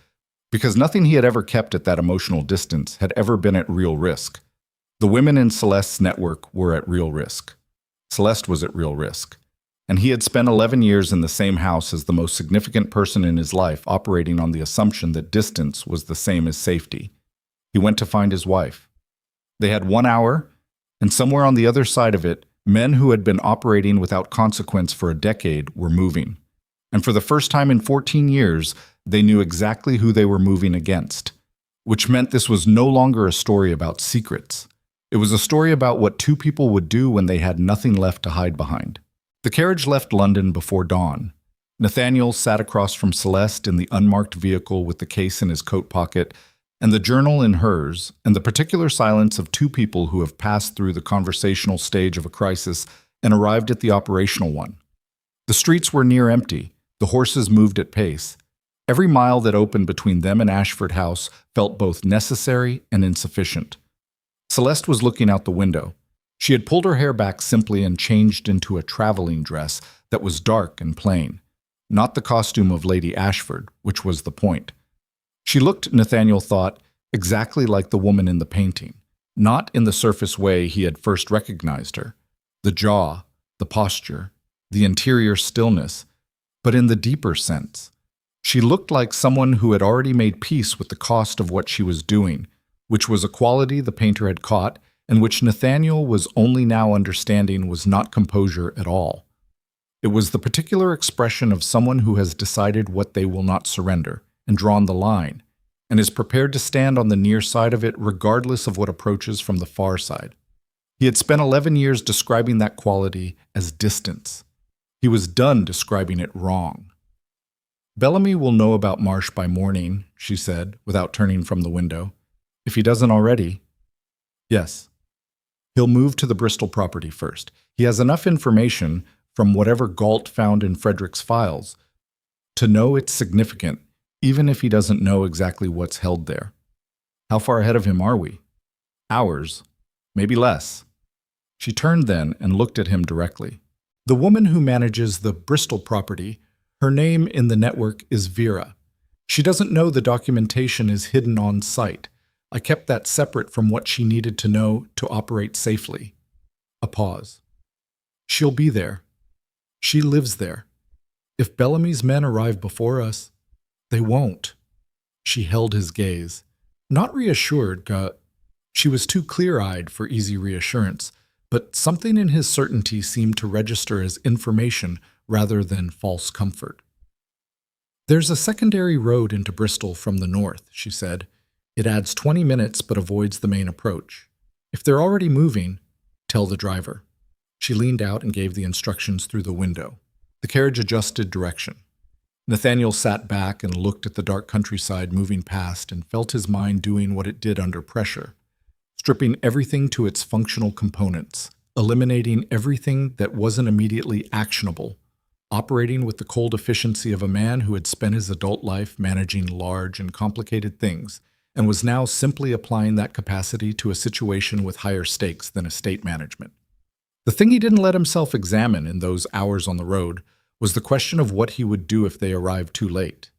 because nothing he had ever kept at that emotional distance had ever been at real risk. The women in Celeste's network were at real risk. Celeste was at real risk. And he had spent 11 years in the same house as the most significant person in his life, operating on the assumption that distance was the same as safety. He went to find his wife. They had 1 hour, and somewhere on the other side of it, men who had been operating without consequence for a decade were moving. And for the first time in 14 years, they knew exactly who they were moving against, which meant this was no longer a story about secrets. It was a story about what 2 people would do when they had nothing left to hide behind. The carriage left London before dawn. Nathaniel sat across from Celeste in the unmarked vehicle with the case in his coat pocket, and the journal in hers, and the particular silence of 2 people who have passed through the conversational stage of a crisis and arrived at the operational one. The streets were near empty. The horses moved at pace. Every mile that opened between them and Ashford House felt both necessary and insufficient. Celeste was looking out the window. She had pulled her hair back simply and changed into a traveling dress that was dark and plain, not the costume of Lady Ashford, which was the point. She looked, Nathaniel thought, exactly like the woman in the painting, not in the surface way he had first recognized her, the jaw, the posture, the interior stillness, but in the deeper sense. She looked like someone who had already made peace with the cost of what she was doing, which was a quality the painter had caught and which Nathaniel was only now understanding was not composure at all. It was the particular expression of someone who has decided what they will not surrender and drawn the line, and is prepared to stand on the near side of it regardless of what approaches from the far side. He had spent 11 years describing that quality as distance. He was done describing it wrong. "Bellamy will know about Marsh by morning," she said, without turning from the window. "If he doesn't already." "Yes. He'll move to the Bristol property first. He has enough information from whatever Galt found in Frederick's files to know it's significant, even if he doesn't know exactly what's held there." "How far ahead of him are we?" "Hours, maybe less." She turned then and looked at him directly. "The woman who manages the Bristol property, her name in the network is Vera. She doesn't know the documentation is hidden on site, I kept that separate from what she needed to know to operate safely. A pause. She'll be there. She lives there. If Bellamy's men arrive before us, they won't. She held his gaze. Not reassured, she was too clear-eyed for easy reassurance, but something in his certainty seemed to register as information rather than false comfort. There's a secondary road into Bristol from the north, she said. It adds 20 minutes but avoids the main approach. If they're already moving, tell the driver. She leaned out and gave the instructions through the window. The carriage adjusted direction. Nathaniel sat back and looked at the dark countryside moving past and felt his mind doing what it did under pressure, stripping everything to its functional components, eliminating everything that wasn't immediately actionable, operating with the cold efficiency of a man who had spent his adult life managing large and complicated things and was now simply applying that capacity to a situation with higher stakes than estate management. The thing he didn't let himself examine in those hours on the road was the question of what he would do if they arrived too late.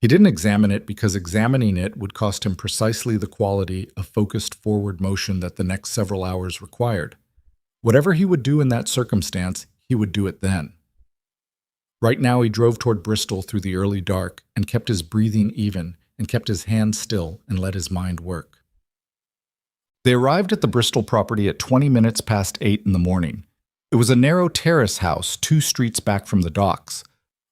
He didn't examine it because examining it would cost him precisely the quality of focused forward motion that the next several hours required. Whatever he would do in that circumstance, he would do it then. Right now he drove toward Bristol through the early dark and kept his breathing even and kept his hands still and let his mind work. They arrived at the Bristol property at 20 minutes past 8 in the morning. It was a narrow terrace house 2 streets back from the docks.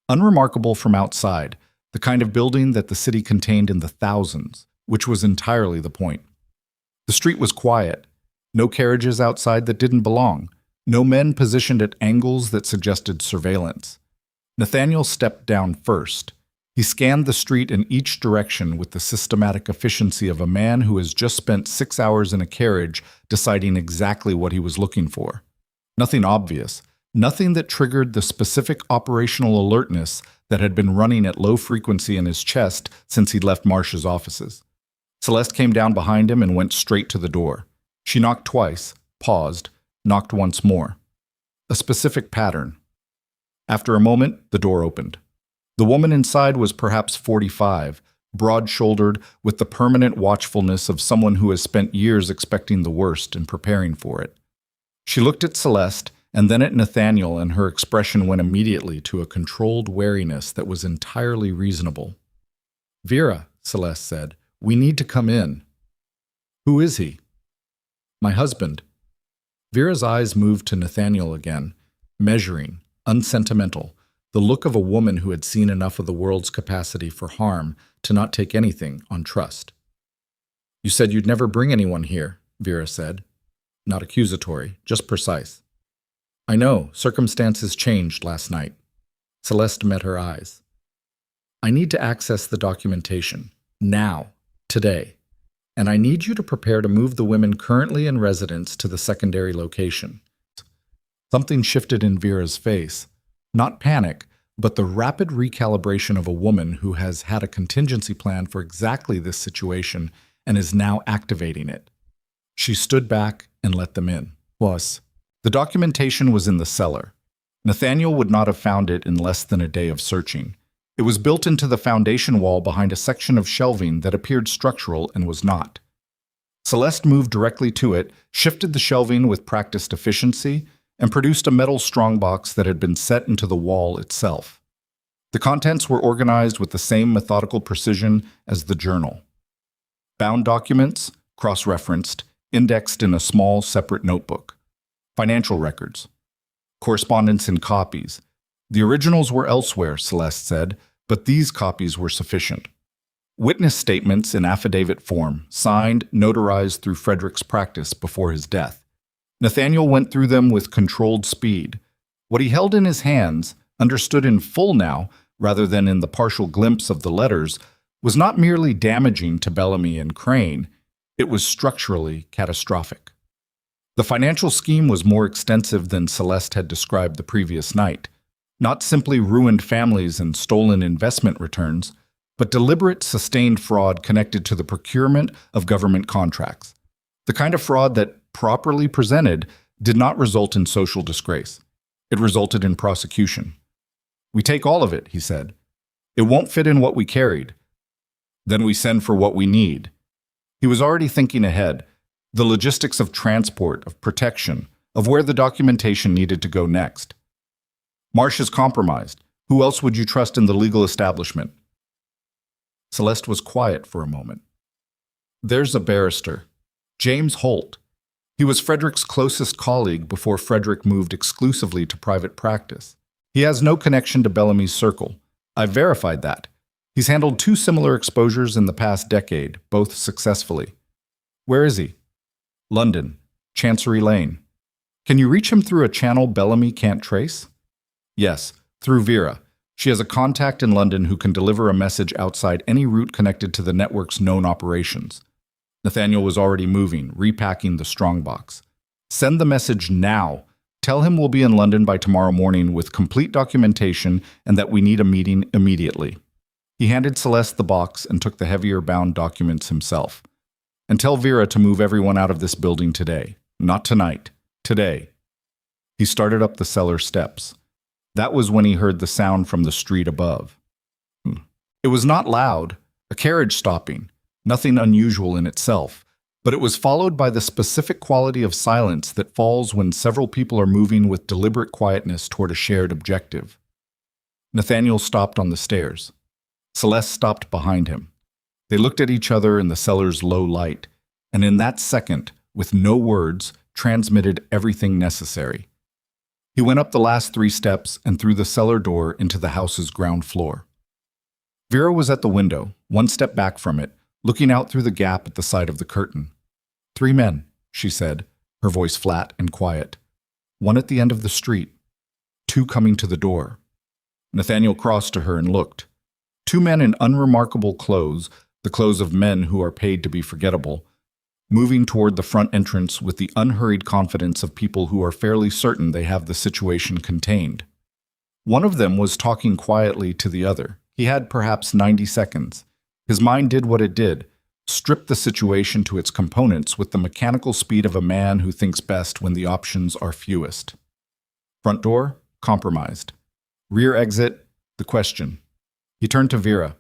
Unremarkable from outside, the kind of building that the city contained in the thousands, which was entirely the point. The street was quiet. No carriages outside that didn't belong. No men positioned at angles that suggested surveillance. Nathaniel stepped down first. He scanned the street in each direction with the systematic efficiency of a man who has just spent 6 hours in a carriage deciding exactly what he was looking for. Nothing obvious, nothing that triggered the specific operational alertness that had been running at low frequency in his chest since he'd left Marsh's offices. Celeste came down behind him and went straight to the door. She knocked twice, paused, knocked once more. A specific pattern. After a moment, the door opened. The woman inside was perhaps 45, broad-shouldered, with the permanent watchfulness of someone who has spent years expecting the worst and preparing for it. She looked at Celeste and then at Nathaniel, and her expression went immediately to a controlled wariness that was entirely reasonable. "Vera," Celeste said, "we need to come in." "Who is he?" "My husband." Vera's eyes moved to Nathaniel again, measuring, unsentimental, the look of a woman who had seen enough of the world's capacity for harm to not take anything on trust. "You said you'd never bring anyone here," Vera said. Not accusatory, just precise. "I know, circumstances changed last night." Celeste met her eyes. "I need to access the documentation. Now. Today. And I need you to prepare to move the women currently in residence to the secondary location." Something shifted in Vera's face. Not panic, but the rapid recalibration of a woman who has had a contingency plan for exactly this situation and is now activating it. She stood back and let them in. The documentation was in the cellar. Nathaniel would not have found it in less than a day of searching. It was built into the foundation wall behind a section of shelving that appeared structural and was not. Celeste moved directly to it, shifted the shelving with practiced efficiency, and produced a metal strongbox that had been set into the wall itself. The contents were organized with the same methodical precision as the journal. Bound documents, cross-referenced, indexed in a small, separate notebook. Financial records. Correspondence in copies. The originals were elsewhere, Celeste said, but these copies were sufficient. Witness statements in affidavit form, signed, notarized through Frederick's practice before his death. Nathaniel went through them with controlled speed. What he held in his hands, understood in full now, rather than in the partial glimpse of the letters, was not merely damaging to Bellamy and Crane. It was structurally catastrophic. The financial scheme was more extensive than Celeste had described the previous night. Not simply ruined families and stolen investment returns, but deliberate, sustained fraud connected to the procurement of government contracts. The kind of fraud that, properly presented, did not result in social disgrace. It resulted in prosecution. "We take all of it," he said. "It won't fit in what we carried. Then we send for what we need." He was already thinking ahead, the logistics of transport, of protection, of where the documentation needed to go next. Marsh is compromised. Who else would you trust in the legal establishment? Celeste was quiet for a moment. There's a barrister, James Holt. He was Frederick's closest colleague before Frederick moved exclusively to private practice. He has no connection to Bellamy's circle. I've verified that. He's handled 2 similar exposures in the past decade, both successfully. Where is he? London, Chancery Lane. Can you reach him through a channel Bellamy can't trace? Yes, through Vera. She has a contact in London who can deliver a message outside any route connected to the network's known operations. Nathaniel was already moving, repacking the strongbox. Send the message now. Tell him we'll be in London by tomorrow morning with complete documentation and that we need a meeting immediately. He handed Celeste the box and took the heavier bound documents himself. And tell Vera to move everyone out of this building today. Not tonight. Today. He started up the cellar steps. That was when he heard the sound from the street above. It was not loud, a carriage stopping, nothing unusual in itself, but it was followed by the specific quality of silence that falls when several people are moving with deliberate quietness toward a shared objective. Nathaniel stopped on the stairs. Celeste stopped behind him. They looked at each other in the cellar's low light, and in that second, with no words, transmitted everything necessary. He went up the last 3 steps and through the cellar door into the house's ground floor. Vera was at the window, 1 step back from it, looking out through the gap at the side of the curtain. 3 men, she said, her voice flat and quiet. 1 at the end of the street, 2 coming to the door. Nathaniel crossed to her and looked. 2 men in unremarkable clothes, the clothes of men who are paid to be forgettable, moving toward the front entrance with the unhurried confidence of people who are fairly certain they have the situation contained. One of them was talking quietly to the other. He had perhaps 90 seconds. His mind did what it did, stripped the situation to its components with the mechanical speed of a man who thinks best when the options are fewest. Front door, compromised. Rear exit, the question. He turned to Vera.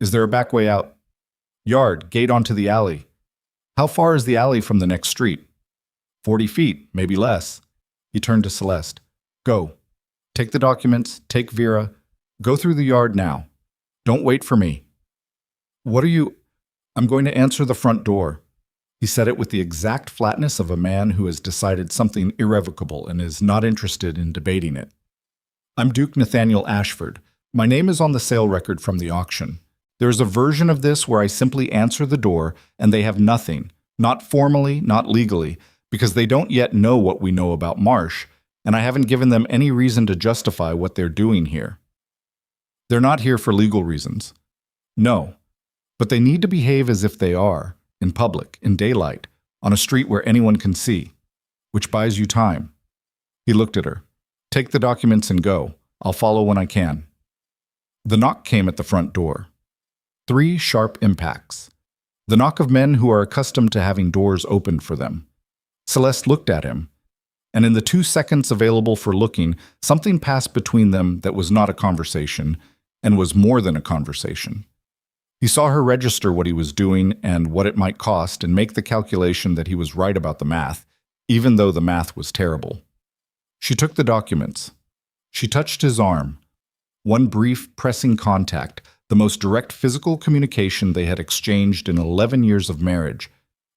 Is there a back way out? Yard, gate onto the alley. How far is the alley from the next street? 40 feet, maybe less. He turned to Celeste. Go. Take the documents, take Vera. Go through the yard now. Don't wait for me. What are you? I'm going to answer the front door. He said it with the exact flatness of a man who has decided something irrevocable and is not interested in debating it. I'm Duke Nathaniel Ashford. My name is on the sale record from the auction. There is a version of this where I simply answer the door and they have nothing, not formally, not legally, because they don't yet know what we know about Marsh, and I haven't given them any reason to justify what they're doing here. They're not here for legal reasons. No. But they need to behave as if they are, in public, in daylight, on a street where anyone can see, which buys you time. He looked at her. Take the documents and go. I'll follow when I can. The knock came at the front door. 3 sharp impacts. The knock of men who are accustomed to having doors opened for them. Celeste looked at him, and in the 2 seconds available for looking, something passed between them that was not a conversation, and was more than a conversation. He saw her register what he was doing and what it might cost and make the calculation that he was right about the math, even though the math was terrible. She took the documents. She touched his arm. 1 brief, pressing contact, the most direct physical communication they had exchanged in 11 years of marriage.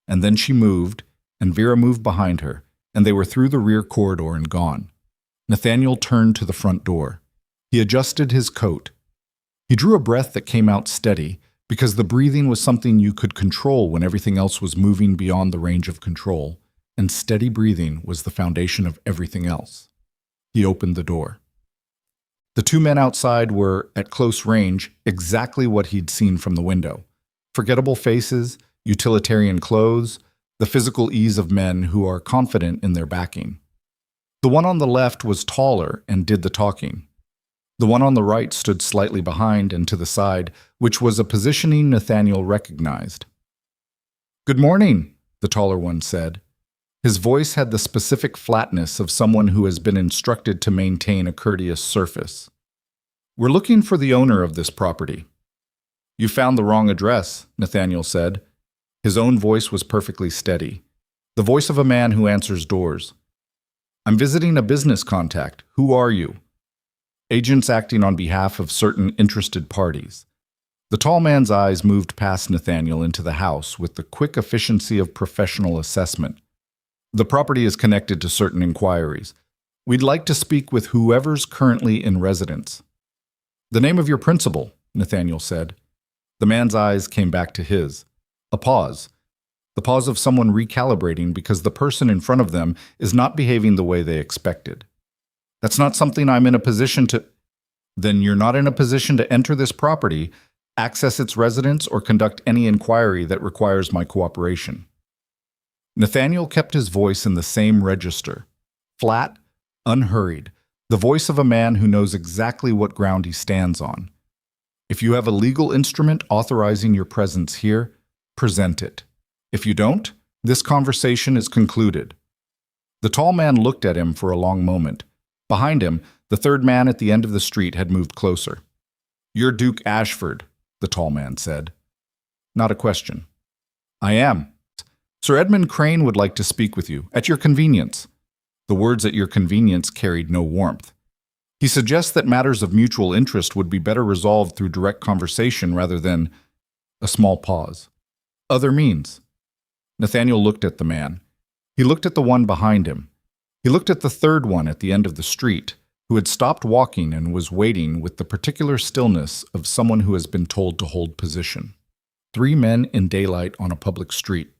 And then she moved, and Vera moved behind her, and they were through the rear corridor and gone. Nathaniel turned to the front door. He adjusted his coat. He drew a breath that came out steady, because the breathing was something you could control when everything else was moving beyond the range of control, and steady breathing was the foundation of everything else. He opened the door. The 2 men outside were, at close range, exactly what he'd seen from the window. Forgettable faces, utilitarian clothes, the physical ease of men who are confident in their backing. The one on the left was taller and did the talking. The one on the right stood slightly behind and to the side, which was a positioning Nathaniel recognized. "Good morning," the taller one said. His voice had the specific flatness of someone who has been instructed to maintain a courteous surface. "We're looking for the owner of this property." "You found the wrong address," Nathaniel said. His own voice was perfectly steady. The voice of a man who answers doors. I'm visiting a business contact. Who are you? Agents acting on behalf of certain interested parties. The tall man's eyes moved past Nathaniel into the house with the quick efficiency of professional assessment. The property is connected to certain inquiries. We'd like to speak with whoever's currently in residence. The name of your principal, Nathaniel said. The man's eyes came back to his. A pause. The pause of someone recalibrating because the person in front of them is not behaving the way they expected. That's not something I'm in a position to... Then you're not in a position to enter this property, access its residents, or conduct any inquiry that requires my cooperation. Nathaniel kept his voice in the same register. Flat, unhurried, the voice of a man who knows exactly what ground he stands on. If you have a legal instrument authorizing your presence here, present it. If you don't, this conversation is concluded. The tall man looked at him for a long moment. Behind him, the third man at the end of the street had moved closer. You're Duke Ashford, the tall man said. Not a question. I am. Sir Edmund Crane would like to speak with you, at your convenience. The words "at your convenience" carried no warmth. He suggests that matters of mutual interest would be better resolved through direct conversation rather than... A small pause. Other means. Nathaniel looked at the man. He looked at the one behind him. He looked at the third one at the end of the street, who had stopped walking and was waiting with the particular stillness of someone who has been told to hold position. 3 men in daylight on a public street.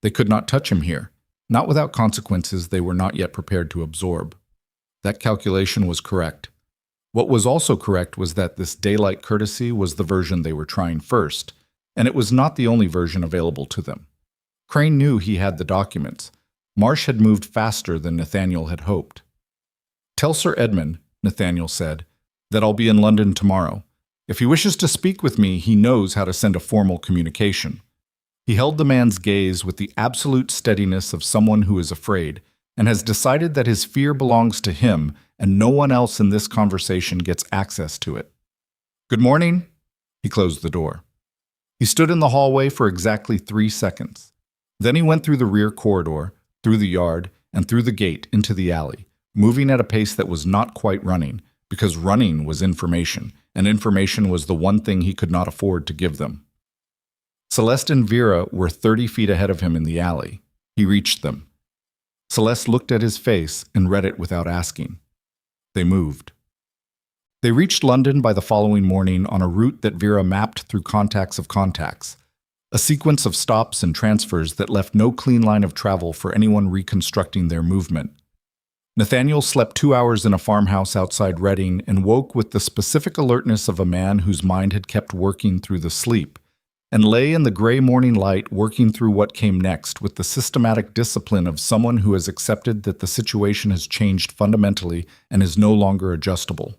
They could not touch him here, not without consequences they were not yet prepared to absorb. That calculation was correct. What was also correct was that this daylight courtesy was the version they were trying first, and it was not the only version available to them. Crane knew he had the documents. Marsh had moved faster than Nathaniel had hoped. Tell Sir Edmund, Nathaniel said, that I'll be in London tomorrow. If he wishes to speak with me, he knows how to send a formal communication. He held the man's gaze with the absolute steadiness of someone who is afraid, and has decided that his fear belongs to him and no one else in this conversation gets access to it. Good morning. He closed the door. He stood in the hallway for exactly 3 seconds. Then he went through the rear corridor, through the yard, and through the gate into the alley, moving at a pace that was not quite running, because running was information, and information was the one thing he could not afford to give them. Celeste and Vera were 30 feet ahead of him in the alley. He reached them. Celeste looked at his face and read it without asking. They moved. They reached London by the following morning on a route that Vera mapped through contacts of contacts, a sequence of stops and transfers that left no clean line of travel for anyone reconstructing their movement. Nathaniel slept 2 hours in a farmhouse outside Reading and woke with the specific alertness of a man whose mind had kept working through the sleep, and lay in the gray morning light working through what came next with the systematic discipline of someone who has accepted that the situation has changed fundamentally and is no longer adjustable.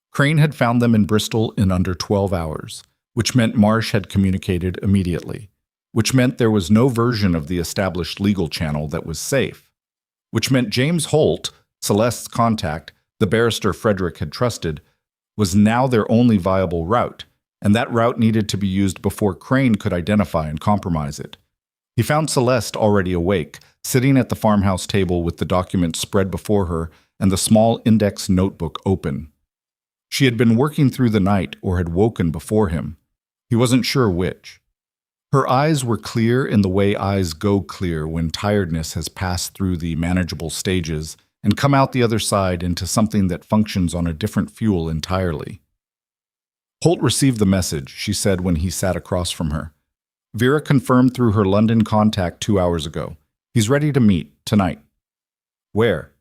Crane had found them in Bristol in under 12 hours, which meant Marsh had communicated immediately, which meant there was no version of the established legal channel that was safe, which meant James Holt, Celeste's contact, the barrister Frederick had trusted, was now their only viable route, and that route needed to be used before Crane could identify and compromise it. He found Celeste already awake, sitting at the farmhouse table with the documents spread before her and the small index notebook open. She had been working through the night or had woken before him. He wasn't sure which. Her eyes were clear in the way eyes go clear when tiredness has passed through the manageable stages and come out the other side into something that functions on a different fuel entirely. Holt received the message, she said when he sat across from her. Vera confirmed through her London contact 2 hours ago. He's ready to meet, tonight. Where?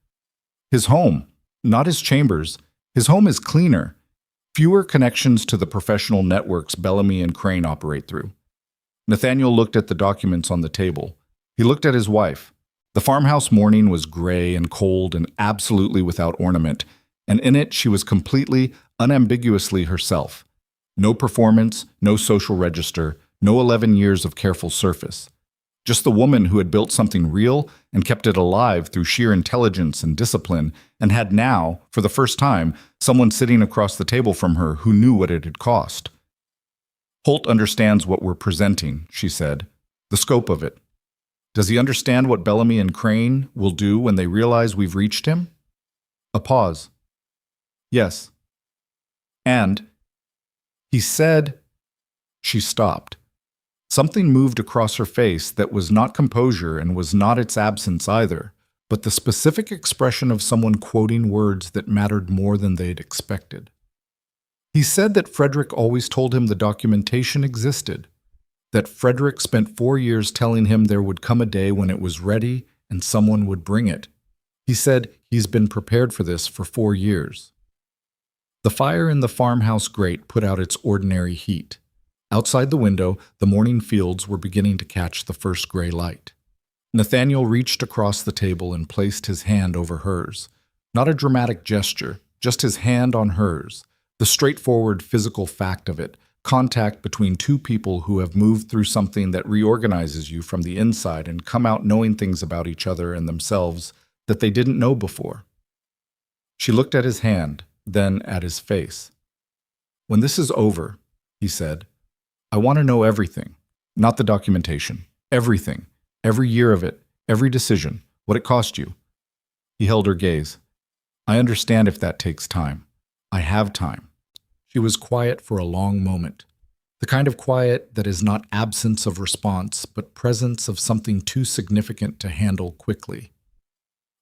His home, not his chambers. His home is cleaner. Fewer connections to the professional networks Bellamy and Crane operate through. Nathaniel looked at the documents on the table. He looked at his wife. The farmhouse morning was gray and cold and absolutely without ornament, and in it she was completely, unambiguously herself. No performance, no social register, no 11 years of careful surface. Just the woman who had built something real and kept it alive through sheer intelligence and discipline, and had now, for the first time, someone sitting across the table from her who knew what it had cost. Holt understands what we're presenting, she said. The scope of it. Does he understand what Bellamy and Crane will do when they realize we've reached him? A pause. Yes. And he said. She stopped. Something moved across her face that was not composure and was not its absence either, but the specific expression of someone quoting words that mattered more than they'd expected. He said that Frederick always told him the documentation existed, that Frederick spent 4 years telling him there would come a day when it was ready and someone would bring it. He said he's been prepared for this for 4 years. The fire in the farmhouse grate put out its ordinary heat. Outside the window, the morning fields were beginning to catch the first gray light. Nathaniel reached across the table and placed his hand over hers. Not a dramatic gesture, just his hand on hers. The straightforward physical fact of it, contact between two people who have moved through something that reorganizes you from the inside and come out knowing things about each other and themselves that they didn't know before. She looked at his hand, then at his face. "When this is over," he said, "I want to know everything, not the documentation. Everything. Every year of it. Every decision. What it cost you." He held her gaze. "I understand if that takes time. I have time." She was quiet for a long moment. The kind of quiet that is not absence of response, but presence of something too significant to handle quickly.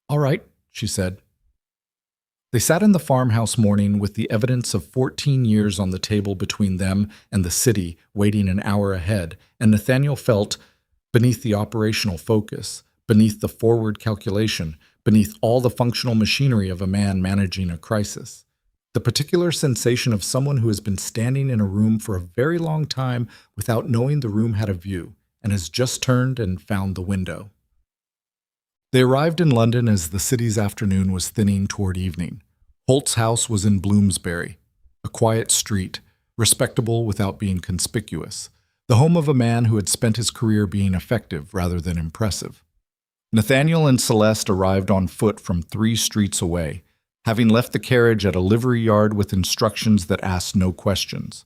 "All right," she said. They sat in the farmhouse morning with the evidence of 14 years on the table between them and the city waiting an hour ahead, and Nathaniel felt, beneath the operational focus, beneath the forward calculation, beneath all the functional machinery of a man managing a crisis, the particular sensation of someone who has been standing in a room for a very long time without knowing the room had a view, and has just turned and found the window. They arrived in London as the city's afternoon was thinning toward evening. Holt's house was in Bloomsbury, a quiet street, respectable without being conspicuous, the home of a man who had spent his career being effective rather than impressive. Nathaniel and Celeste arrived on foot from 3 streets away, having left the carriage at a livery yard with instructions that asked no questions.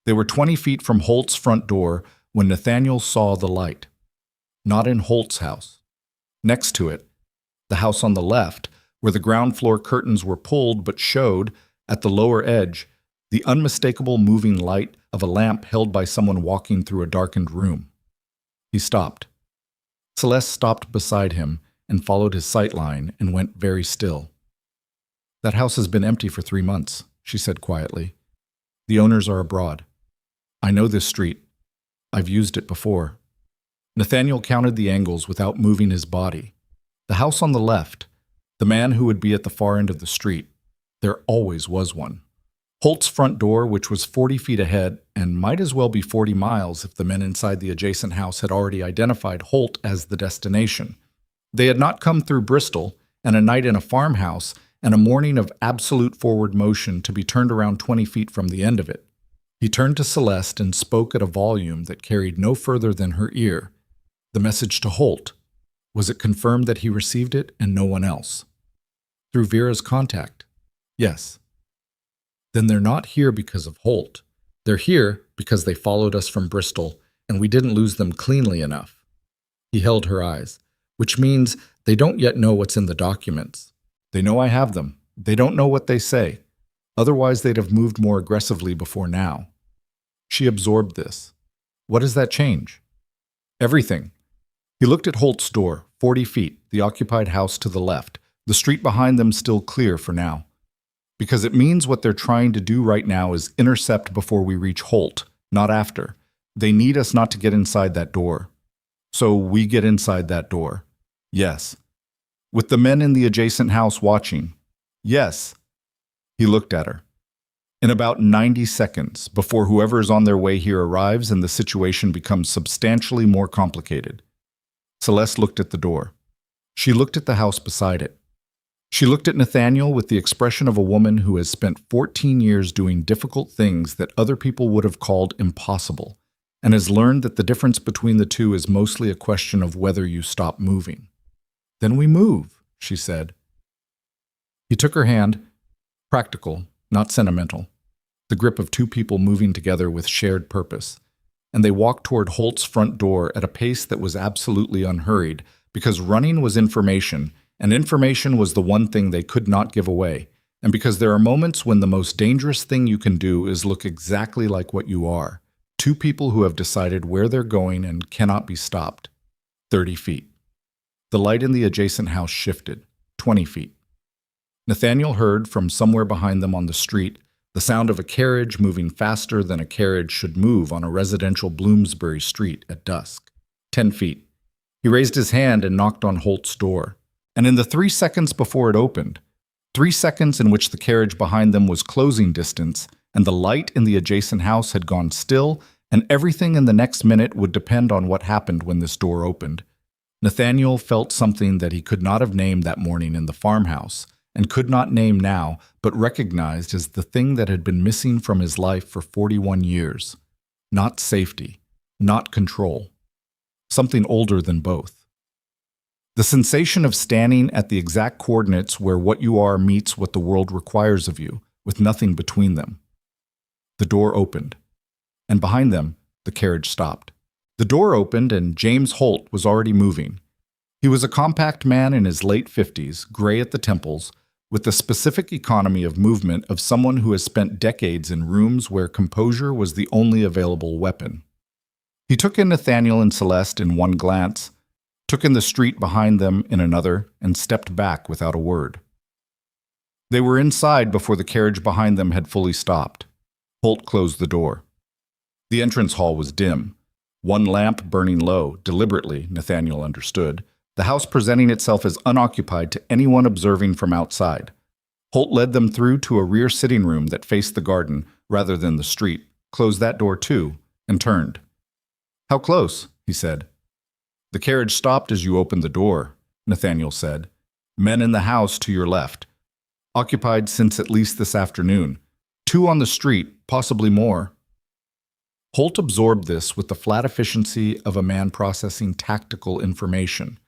They were 20 feet from Holt's front door when Nathaniel saw the light. Not in Holt's house. Next to it, the house on the left, where the ground floor curtains were pulled but showed, at the lower edge, the unmistakable moving light of a lamp held by someone walking through a darkened room. He stopped. Celeste stopped beside him and followed his sight line and went very still. "That house has been empty for 3 months," she said quietly. "The owners are abroad. I know this street. I've used it before." Nathaniel counted the angles without moving his body. The house on the left, the man who would be at the far end of the street. There always was one. Holt's front door, which was 40 feet ahead, and might as well be 40 miles if the men inside the adjacent house had already identified Holt as the destination. They had not come through Bristol, and a night in a farmhouse, and a morning of absolute forward motion to be turned around 20 feet from the end of it. He turned to Celeste and spoke at a volume that carried no further than her ear. The message to Holt. Was it confirmed that he received it and no one else? Through Vera's contact? Yes. Then they're not here because of Holt. They're here because they followed us from Bristol, and we didn't lose them cleanly enough. He held her eyes, which means they don't yet know what's in the documents. They know I have them. They don't know what they say. Otherwise, they'd have moved more aggressively before now. She absorbed this. What does that change? Everything. He looked at Holt's door, 40 feet, the occupied house to the left, the street behind them still clear for now. Because it means what they're trying to do right now is intercept before we reach Holt, not after. They need us not to get inside that door. So we get inside that door. Yes. With the men in the adjacent house watching. Yes. He looked at her. In about 90 seconds, before whoever is on their way here arrives and the situation becomes substantially more complicated. Celeste looked at the door. She looked at the house beside it. She looked at Nathaniel with the expression of a woman who has spent 14 years doing difficult things that other people would have called impossible, and has learned that the difference between the two is mostly a question of whether you stop moving. "Then we move," she said. He took her hand, practical, not sentimental, the grip of two people moving together with shared purpose. and they walked toward Holt's front door at a pace that was absolutely unhurried, because running was information, and information was the one thing they could not give away, and because there are moments when the most dangerous thing you can do is look exactly like what you are. Two people who have decided where they're going and cannot be stopped. 30 feet. The light in the adjacent house shifted. 20 feet. Nathaniel heard from somewhere behind them on the street the sound of a carriage moving faster than a carriage should move on a residential Bloomsbury street at dusk. 10 feet. He raised his hand and knocked on Holt's door. And in the 3 seconds before it opened, 3 seconds in which the carriage behind them was closing distance, and the light in the adjacent house had gone still, and everything in the next minute would depend on what happened when this door opened, Nathaniel felt something that he could not have named that morning in the farmhouse, and could not name now, but recognized as the thing that had been missing from his life for 41 years. Not safety, not control. Something older than both. The sensation of standing at the exact coordinates where what you are meets what the world requires of you, with nothing between them. The door opened, and behind them, the carriage stopped. The door opened, and James Holt was already moving. He was a compact man in his late 50s, gray at the temples, with the specific economy of movement of someone who has spent decades in rooms where composure was the only available weapon. He took in Nathaniel and Celeste in one glance, took in the street behind them in another, and stepped back without a word. They were inside before the carriage behind them had fully stopped. Holt closed the door. The entrance hall was dim, one lamp burning low, deliberately, Nathaniel understood, the house presenting itself as unoccupied to anyone observing from outside. Holt led them through to a rear sitting room that faced the garden rather than the street, closed that door too, and turned. "How close?" he said. "The carriage stopped as you opened the door," Nathaniel said. "Men in the house to your left. Occupied since at least this afternoon. 2 on the street, possibly more." Holt absorbed this with the flat efficiency of a man processing tactical information.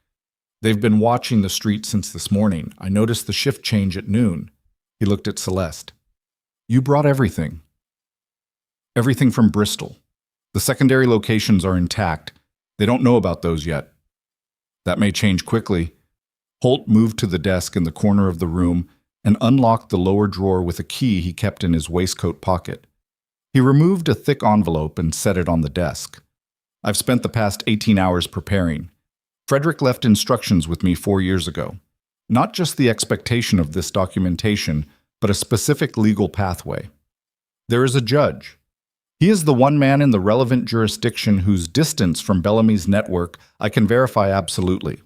"They've been watching the street since this morning. I noticed the shift change at noon." He looked at Celeste. "You brought everything." "Everything from Bristol. The secondary locations are intact. They don't know about those yet." "That may change quickly." Holt moved to the desk in the corner of the room and unlocked the lower drawer with a key he kept in his waistcoat pocket. He removed a thick envelope and set it on the desk. "I've spent the past 18 hours preparing. Frederick left instructions with me 4 years ago. Not just the expectation of this documentation, but a specific legal pathway. There is a judge. He is the one man in the relevant jurisdiction whose distance from Bellamy's network I can verify absolutely."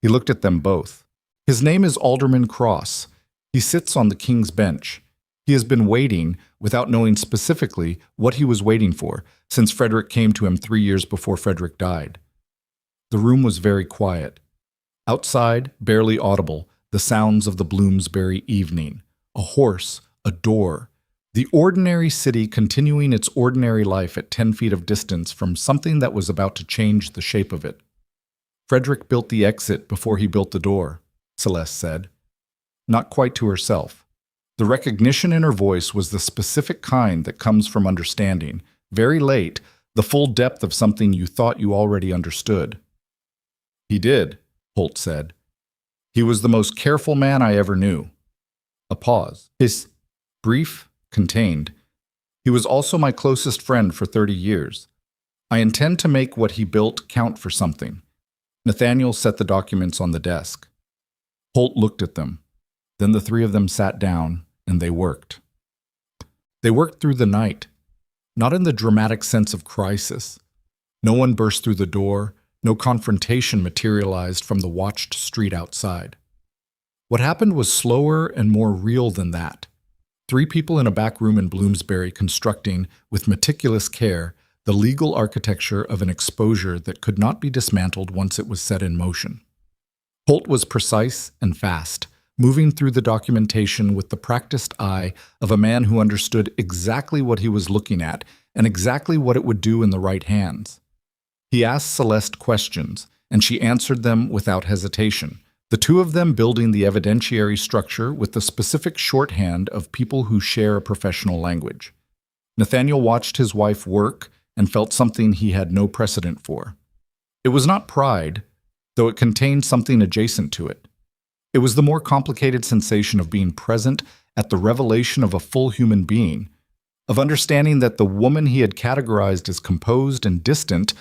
He looked at them both. "His name is Alderman Cross. He sits on the King's Bench. He has been waiting, without knowing specifically what he was waiting for, since Frederick came to him 3 years before Frederick died." The room was very quiet. Outside, barely audible, the sounds of the Bloomsbury evening. A horse, a door. The ordinary city continuing its ordinary life at 10 feet of distance from something that was about to change the shape of it. "Frederick built the exit before he built the door," Celeste said. Not quite to herself. The recognition in her voice was the specific kind that comes from understanding, very late, the full depth of something you thought you already understood. "He did," Holt said. "He was the most careful man I ever knew." A pause. His brief, contained. "He was also my closest friend for 30 years. I intend to make what he built count for something." Nathaniel set the documents on the desk. Holt looked at them. Then the 3 of them sat down, and they worked. They worked through the night, not in the dramatic sense of crisis. No one burst through the door, no confrontation materialized from the watched street outside. What happened was slower and more real than that. 3 people in a back room in Bloomsbury constructing, with meticulous care, the legal architecture of an exposure that could not be dismantled once it was set in motion. Holt was precise and fast, moving through the documentation with the practiced eye of a man who understood exactly what he was looking at and exactly what it would do in the right hands. He asked Celeste questions, and she answered them without hesitation, the 2 of them building the evidentiary structure with the specific shorthand of people who share a professional language. Nathaniel watched his wife work and felt something he had no precedent for. It was not pride, though it contained something adjacent to it. It was the more complicated sensation of being present at the revelation of a full human being, of understanding that the woman he had categorized as composed and distant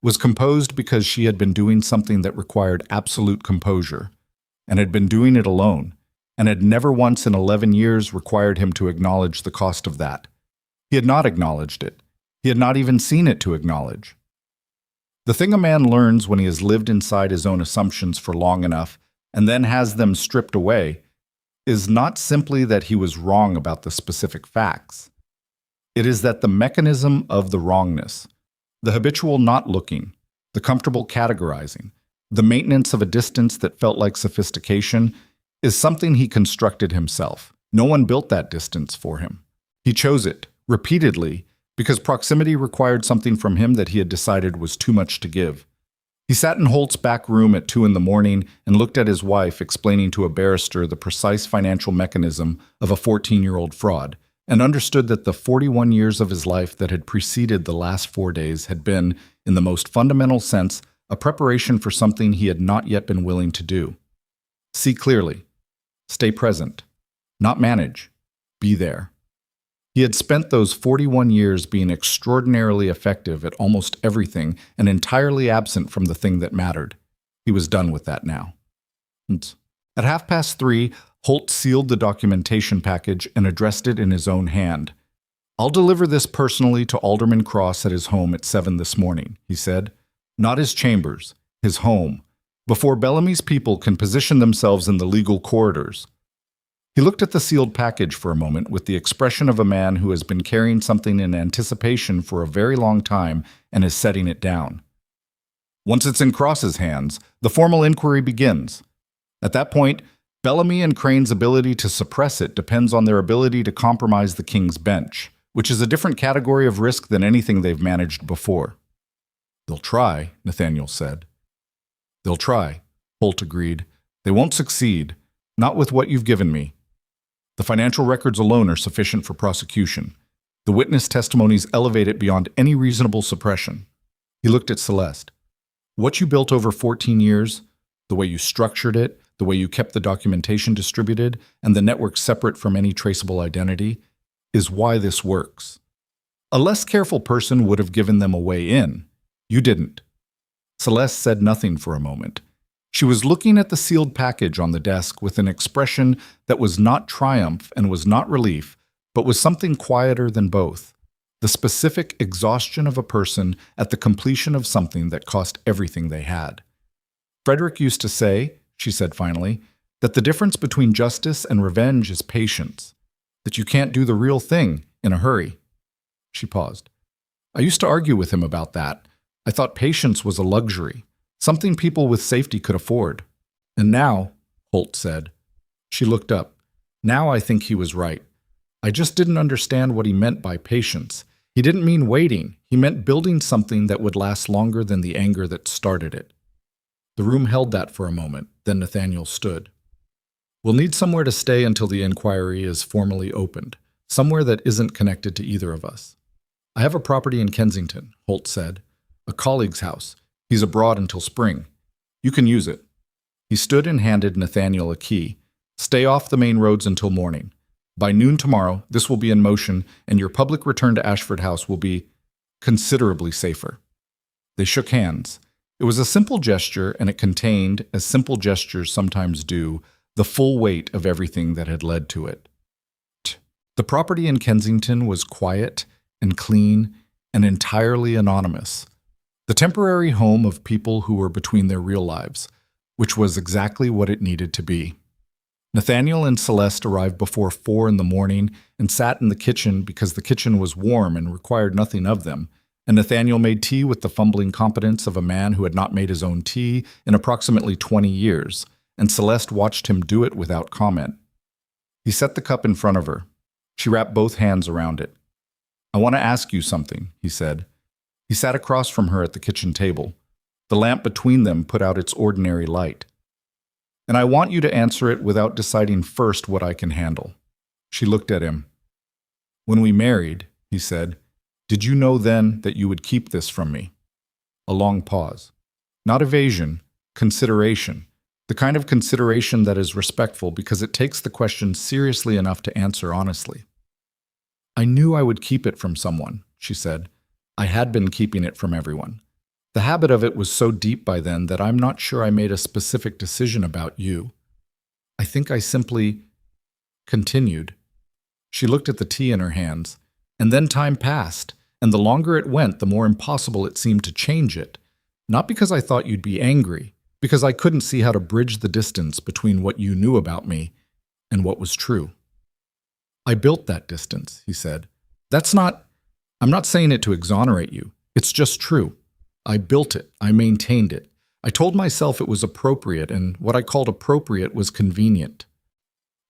was composed because she had been doing something that required absolute composure, and had been doing it alone, and had never once in 11 years required him to acknowledge the cost of that. He had not acknowledged it. He had not even seen it to acknowledge. The thing a man learns when he has lived inside his own assumptions for long enough and then has them stripped away is not simply that he was wrong about the specific facts. It is that the mechanism of the wrongness, the habitual not looking, the comfortable categorizing, the maintenance of a distance that felt like sophistication, is something he constructed himself. No one built that distance for him. He chose it, repeatedly, because proximity required something from him that he had decided was too much to give. He sat in Holt's back room at 2 a.m. and looked at his wife explaining to a barrister the precise financial mechanism of a 14-year-old fraud, and understood that the 41 years of his life that had preceded the last 4 days had been, in the most fundamental sense, a preparation for something he had not yet been willing to do. See clearly. Stay present. Not manage. Be there. He had spent those 41 years being extraordinarily effective at almost everything and entirely absent from the thing that mattered. He was done with that now. At 3:30, Holt sealed the documentation package and addressed it in his own hand. "I'll deliver this personally to Alderman Cross at his home at 7 this morning," he said. "Not his chambers, his home, before Bellamy's people can position themselves in the legal corridors." He looked at the sealed package for a moment with the expression of a man who has been carrying something in anticipation for a very long time and is setting it down. Once it's in Cross's hands, the formal inquiry begins. At that point, Bellamy and Crane's ability to suppress it depends on their ability to compromise the King's bench, which is a different category of risk than anything they've managed before. "They'll try," Nathaniel said. "They'll try," Holt agreed. "They won't succeed, not with what you've given me. The financial records alone are sufficient for prosecution. The witness testimonies elevate it beyond any reasonable suppression." He looked at Celeste. "What you built over 14 years, the way you structured it, the way you kept the documentation distributed, and the network separate from any traceable identity, is why this works. A less careful person would have given them a way in. You didn't." Celeste said nothing for a moment. She was looking at the sealed package on the desk with an expression that was not triumph and was not relief, but was something quieter than both, the specific exhaustion of a person at the completion of something that cost everything they had. "Frederick used to say," she said finally, "that the difference between justice and revenge is patience, that you can't do the real thing in a hurry." She paused. "I used to argue with him about that. I thought patience was a luxury, something people with safety could afford. And now," Holt said. She looked up. "Now I think he was right. I just didn't understand what he meant by patience. He didn't mean waiting. He meant building something that would last longer than the anger that started it." The room held that for a moment, then Nathaniel stood. "We'll need somewhere to stay until the inquiry is formally opened, somewhere that isn't connected to either of us." "I have a property in Kensington," Holt said. "A colleague's house. He's abroad until spring. You can use it." He stood and handed Nathaniel a key. "Stay off the main roads until morning. By noon tomorrow, this will be in motion, and your public return to Ashford House will be considerably safer." They shook hands. It was a simple gesture, and it contained, as simple gestures sometimes do, the full weight of everything that had led to it. The property in Kensington was quiet and clean and entirely anonymous. The temporary home of people who were between their real lives, which was exactly what it needed to be. Nathaniel and Celeste arrived before 4 a.m. and sat in the kitchen because the kitchen was warm and required nothing of them, and Nathaniel made tea with the fumbling competence of a man who had not made his own tea in approximately 20 years, and Celeste watched him do it without comment. He set the cup in front of her. She wrapped both hands around it. "I want to ask you something," he said. He sat across from her at the kitchen table. The lamp between them put out its ordinary light. "And I want you to answer it without deciding first what I can handle." She looked at him. "When we married," he said, Did you know then that you would keep this from me? A long pause. Not evasion, consideration. The kind of consideration that is respectful because it takes the question seriously enough to answer honestly. I knew I would keep it from someone, she said. I had been keeping it from everyone. The habit of it was so deep by then that I'm not sure I made a specific decision about you. I think I simply continued. She looked at the tea in her hands, and then time passed, and the longer it went, the more impossible it seemed to change it. Not because I thought you'd be angry, because I couldn't see how to bridge the distance between what you knew about me and what was true. I built that distance, he said. I'm not saying it to exonerate you. It's just true. I built it. I maintained it. I told myself it was appropriate, and what I called appropriate was convenient.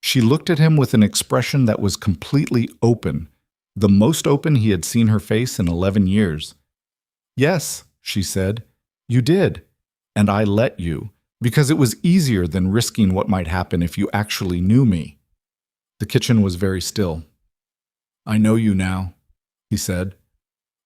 She looked at him with an expression that was completely open, the most open he had seen her face in 11 years. Yes, she said, you did. And I let you, because it was easier than risking what might happen if you actually knew me. The kitchen was very still. I know you now, he said.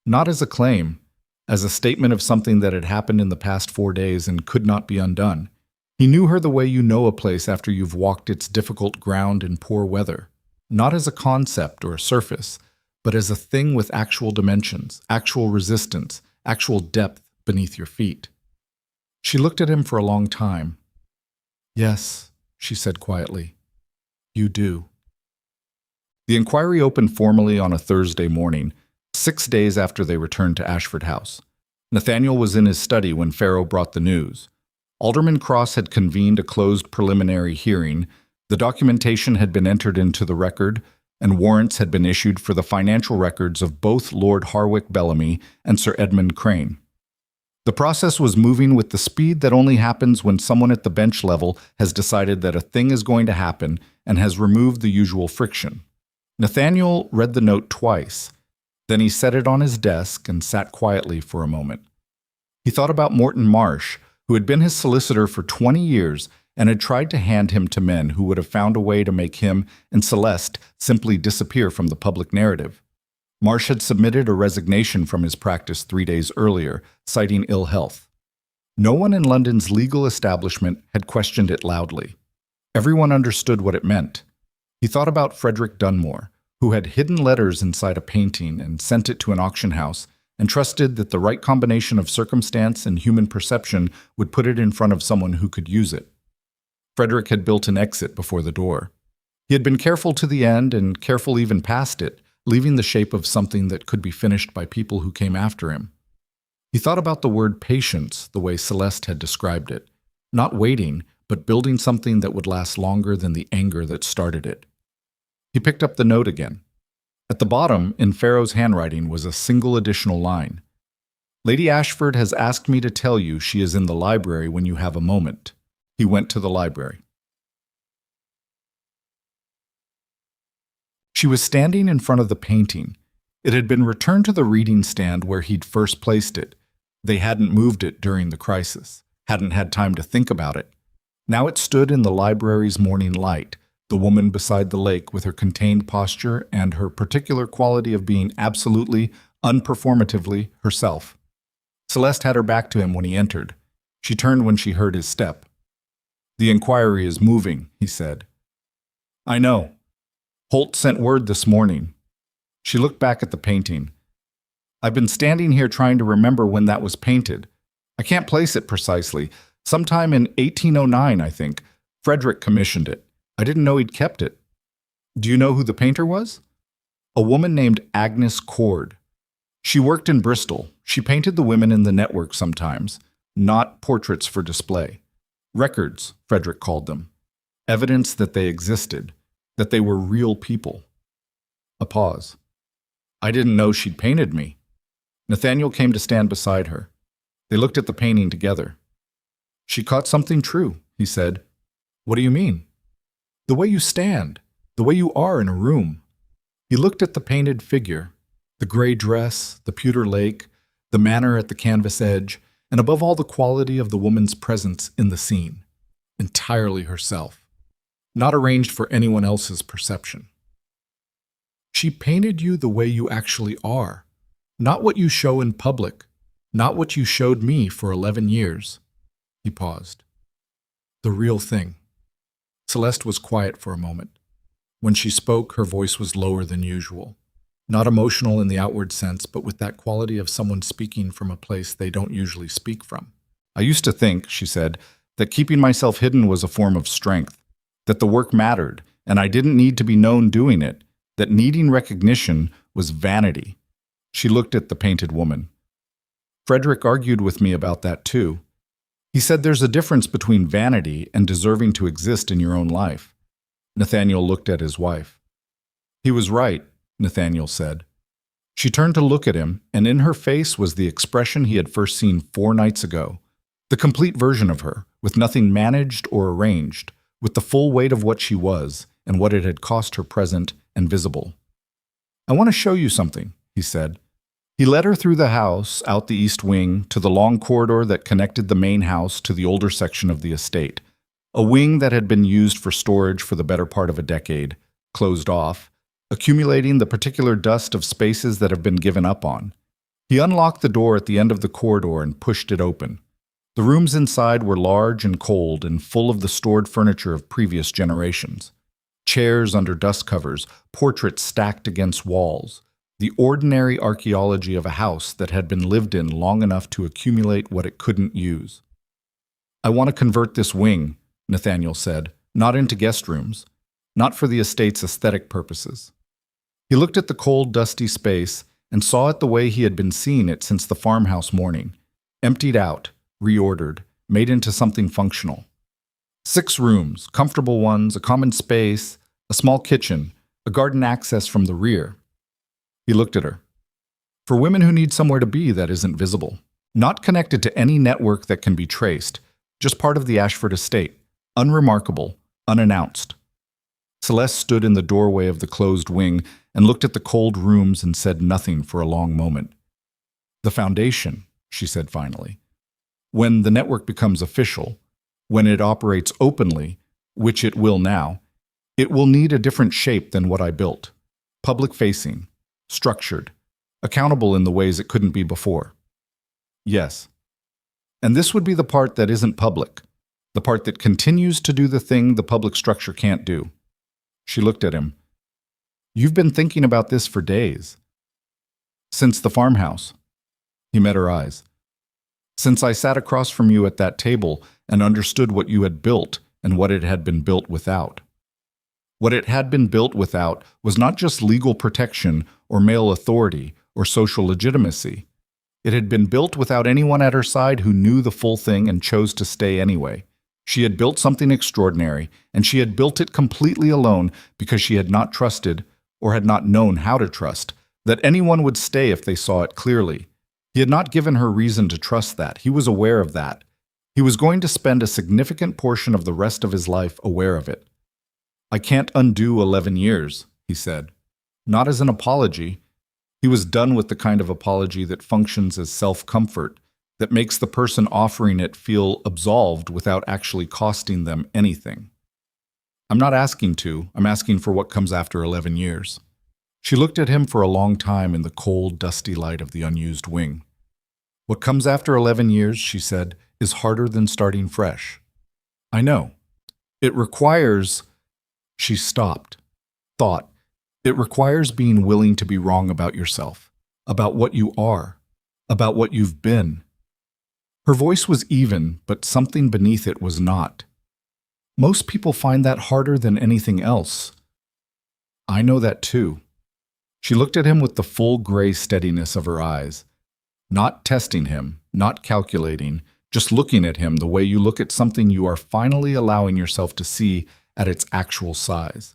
Not as a claim, as a statement of something that had happened in the past 4 days and could not be undone. He knew her the way you know a place after you've walked its difficult ground in poor weather, not as a concept or a surface, but as a thing with actual dimensions, actual resistance, actual depth beneath your feet. She looked at him for a long time. Yes, she said quietly, you do. The inquiry opened formally on a Thursday morning, 6 days after they returned to Ashford House. Nathaniel was in his study when Farrow brought the news. Alderman Cross had convened a closed preliminary hearing, the documentation had been entered into the record, and warrants had been issued for the financial records of both Lord Harwick Bellamy and Sir Edmund Crane. The process was moving with the speed that only happens when someone at the bench level has decided that a thing is going to happen and has removed the usual friction. Nathaniel read the note twice. Then he set it on his desk and sat quietly for a moment. He thought about Morton Marsh, who had been his solicitor for 20 years and had tried to hand him to men who would have found a way to make him and Celeste simply disappear from the public narrative. Marsh had submitted a resignation from his practice 3 days earlier, citing ill health. No one in London's legal establishment had questioned it loudly. Everyone understood what it meant. He thought about Frederick Dunmore, who had hidden letters inside a painting and sent it to an auction house, and trusted that the right combination of circumstance and human perception would put it in front of someone who could use it. Frederick had built an exit before the door. He had been careful to the end and careful even past it, leaving the shape of something that could be finished by people who came after him. He thought about the word patience the way Celeste had described it, not waiting, but building something that would last longer than the anger that started it. He picked up the note again. At the bottom, in Farrow's handwriting, was a single additional line. Lady Ashford has asked me to tell you she is in the library when you have a moment. He went to the library. She was standing in front of the painting. It had been returned to the reading stand where he'd first placed it. They hadn't moved it during the crisis, hadn't had time to think about it. Now it stood in the library's morning light, the woman beside the lake with her contained posture and her particular quality of being absolutely, unperformatively herself. Celeste had her back to him when he entered. She turned when she heard his step. The inquiry is moving, he said. I know. Holt sent word this morning. She looked back at the painting. I've been standing here trying to remember when that was painted. I can't place it precisely. Sometime in 1809, I think. Frederick commissioned it. I didn't know he'd kept it. Do you know who the painter was? A woman named Agnes Cord. She worked in Bristol. She painted the women in the network sometimes, not portraits for display. Records, Frederick called them. Evidence that they existed, that they were real people. A pause. I didn't know she'd painted me. Nathaniel came to stand beside her. They looked at the painting together. She caught something true, he said. What do you mean? The way you stand, the way you are in a room. He looked at the painted figure, the gray dress, the pewter lake, the manner at the canvas edge, and above all the quality of the woman's presence in the scene. Entirely herself, not arranged for anyone else's perception. She painted you the way you actually are. Not what you show in public. Not what you showed me for 11 years. He paused. The real thing. Celeste was quiet for a moment. When she spoke, her voice was lower than usual. Not emotional in the outward sense, but with that quality of someone speaking from a place they don't usually speak from. I used to think, she said, that keeping myself hidden was a form of strength, that the work mattered, and I didn't need to be known doing it, that needing recognition was vanity. She looked at the painted woman. Frederick argued with me about that too. He said there's a difference between vanity and deserving to exist in your own life. Nathaniel looked at his wife. He was right, Nathaniel said. She turned to look at him, and in her face was the expression he had first seen 4 nights ago. The complete version of her, with nothing managed or arranged, with the full weight of what she was and what it had cost her present and visible. I want to show you something, he said. He led her through the house, out the east wing, to the long corridor that connected the main house to the older section of the estate, a wing that had been used for storage for the better part of a decade, closed off, accumulating the particular dust of spaces that have been given up on. He unlocked the door at the end of the corridor and pushed it open. The rooms inside were large and cold and full of the stored furniture of previous generations. Chairs under dust covers, portraits stacked against walls, the ordinary archaeology of a house that had been lived in long enough to accumulate what it couldn't use. I want to convert this wing, Nathaniel said, not into guest rooms, not for the estate's aesthetic purposes. He looked at the cold, dusty space and saw it the way he had been seeing it since the farmhouse morning, emptied out, reordered, made into something functional. 6 rooms, comfortable ones, a common space, a small kitchen, a garden access from the rear. He looked at her. For women who need somewhere to be that isn't visible, not connected to any network that can be traced, just part of the Ashford estate, unremarkable, unannounced. Celeste stood in the doorway of the closed wing and looked at the cold rooms and said nothing for a long moment. The foundation, she said finally. When the network becomes official, when it operates openly, which it will now, it will need a different shape than what I built. Public-facing, structured, accountable in the ways it couldn't be before. Yes. And this would be the part that isn't public, the part that continues to do the thing the public structure can't do. She looked at him. You've been thinking about this for days. Since the farmhouse. He met her eyes. Since I sat across from you at that table and understood what you had built and what it had been built without. What it had been built without was not just legal protection or male authority or social legitimacy. It had been built without anyone at her side who knew the full thing and chose to stay anyway. She had built something extraordinary, and she had built it completely alone because she had not trusted, or had not known how to trust, that anyone would stay if they saw it clearly. He had not given her reason to trust that. He was aware of that. He was going to spend a significant portion of the rest of his life aware of it. I can't undo 11 years, he said. Not as an apology. He was done with the kind of apology that functions as self-comfort, that makes the person offering it feel absolved without actually costing them anything. I'm not asking to. I'm asking for what comes after 11 years. She looked at him for a long time in the cold, dusty light of the unused wing. What comes after 11 years, she said, is harder than starting fresh. I know. It requires... She stopped, thought. It requires being willing to be wrong about yourself, about what you are, about what you've been. Her voice was even, but something beneath it was not. Most people find that harder than anything else. I know that too. She looked at him with the full gray steadiness of her eyes, not testing him, not calculating, just looking at him the way you look at something you are finally allowing yourself to see at its actual size.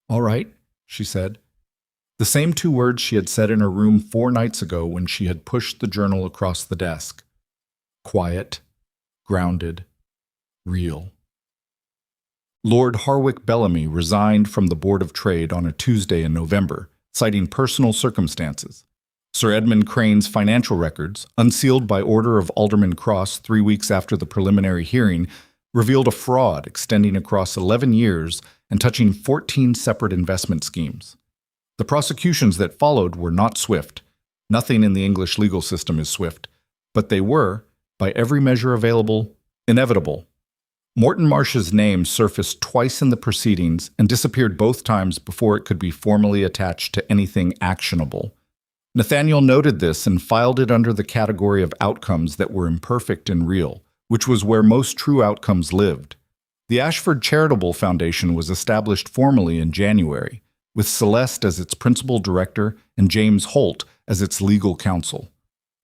All right, she said. The same 2 words she had said in her room 4 nights ago when she had pushed the journal across the desk. Quiet, grounded, real. Lord Harwick Bellamy resigned from the Board of Trade on a Tuesday in November, citing personal circumstances. Sir Edmund Crane's financial records, unsealed by order of Alderman Cross 3 weeks after the preliminary hearing, revealed a fraud extending across 11 years and touching 14 separate investment schemes. The prosecutions that followed were not swift. Nothing in the English legal system is swift, but they were, by every measure available, inevitable. Morton Marsh's name surfaced twice in the proceedings and disappeared both times before it could be formally attached to anything actionable. Nathaniel noted this and filed it under the category of outcomes that were imperfect and real, which was where most true outcomes lived. The Ashford Charitable Foundation was established formally in January, with Celeste as its principal director and James Holt as its legal counsel.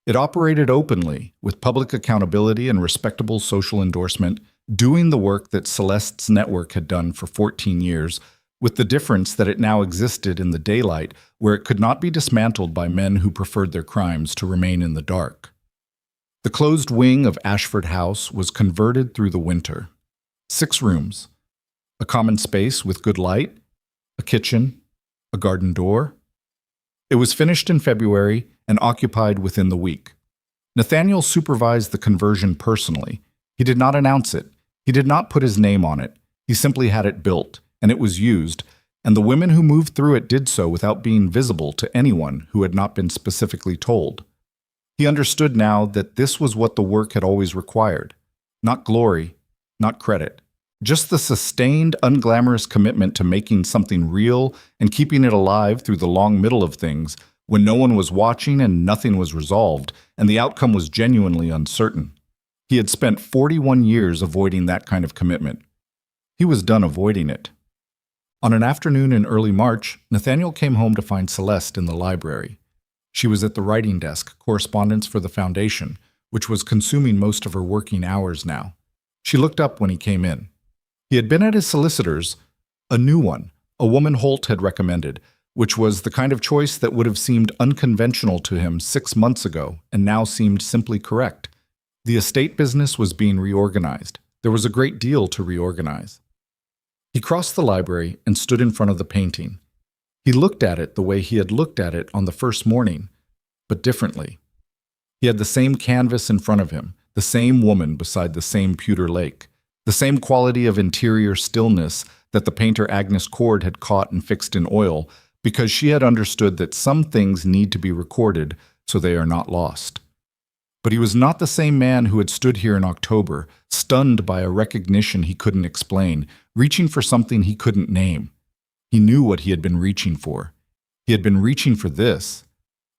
It operated openly, with public accountability and respectable social endorsement, doing the work that Celeste's network had done for 14 years, with the difference that it now existed in the daylight where it could not be dismantled by men who preferred their crimes to remain in the dark. The closed wing of Ashford House was converted through the winter. 6 rooms, a common space with good light, a kitchen, a garden door. It was finished in February and occupied within the week. Nathaniel supervised the conversion personally. He did not announce it. He did not put his name on it. He simply had it built, and it was used, and the women who moved through it did so without being visible to anyone who had not been specifically told. He understood now that this was what the work had always required. Not glory, not credit. Just the sustained, unglamorous commitment to making something real and keeping it alive through the long middle of things, when no one was watching and nothing was resolved, and the outcome was genuinely uncertain. He had spent 41 years avoiding that kind of commitment. He was done avoiding it. On an afternoon in early March, Nathaniel came home to find Celeste in the library. She was at the writing desk, correspondence for the foundation, which was consuming most of her working hours now. She looked up when he came in. He had been at his solicitor's, a new one, a woman Holt had recommended, which was the kind of choice that would have seemed unconventional to him 6 months ago and now seemed simply correct. The estate business was being reorganized. There was a great deal to reorganize. He crossed the library and stood in front of the painting. He looked at it the way he had looked at it on the first morning, but differently. He had the same canvas in front of him, the same woman beside the same pewter lake, the same quality of interior stillness that the painter Agnes Cord had caught and fixed in oil, because she had understood that some things need to be recorded so they are not lost. But he was not the same man who had stood here in October, stunned by a recognition he couldn't explain, reaching for something he couldn't name. He knew what he had been reaching for. He had been reaching for this,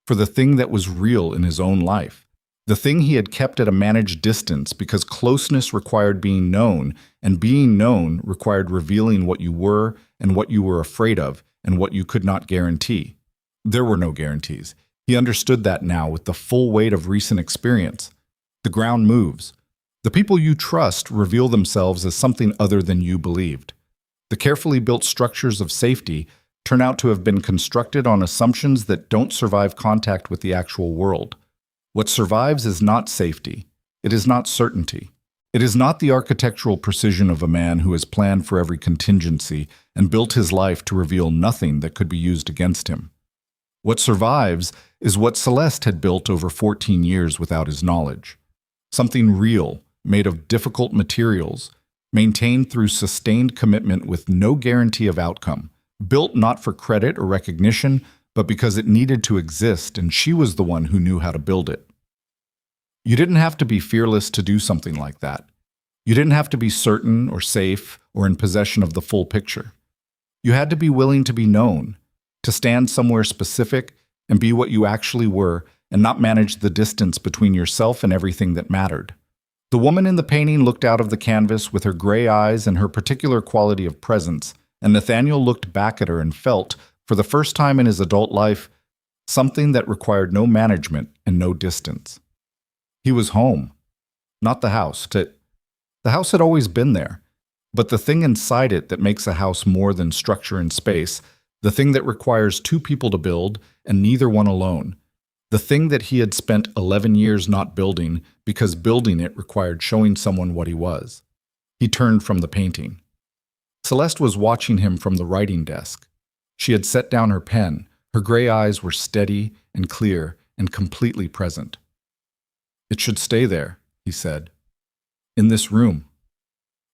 for the thing that was real in his own life, the thing he had kept at a managed distance because closeness required being known, and being known required revealing what you were and what you were afraid of and what you could not guarantee. There were no guarantees. He understood that now with the full weight of recent experience. The ground moves. The people you trust reveal themselves as something other than you believed. The carefully built structures of safety turn out to have been constructed on assumptions that don't survive contact with the actual world. What survives is not safety. It is not certainty. It is not the architectural precision of a man who has planned for every contingency and built his life to reveal nothing that could be used against him. What survives is what Celeste had built over 14 years without his knowledge. Something real, made of difficult materials, maintained through sustained commitment with no guarantee of outcome, built not for credit or recognition, but because it needed to exist and she was the one who knew how to build it. You didn't have to be fearless to do something like that. You didn't have to be certain or safe or in possession of the full picture. You had to be willing to be known, to stand somewhere specific and be what you actually were and not manage the distance between yourself and everything that mattered. The woman in the painting looked out of the canvas with her gray eyes and her particular quality of presence, and Nathaniel looked back at her and felt, for the first time in his adult life, something that required no management and no distance. He was home, not the house. The house had always been there, but the thing inside it that makes a house more than structure and space, the thing that requires 2 people to build and neither one alone, the thing that he had spent 11 years not building because building it required showing someone what he was. He turned from the painting. Celeste was watching him from the writing desk. She had set down her pen. Her gray eyes were steady and clear and completely present. "It should stay there," he said. "In this room."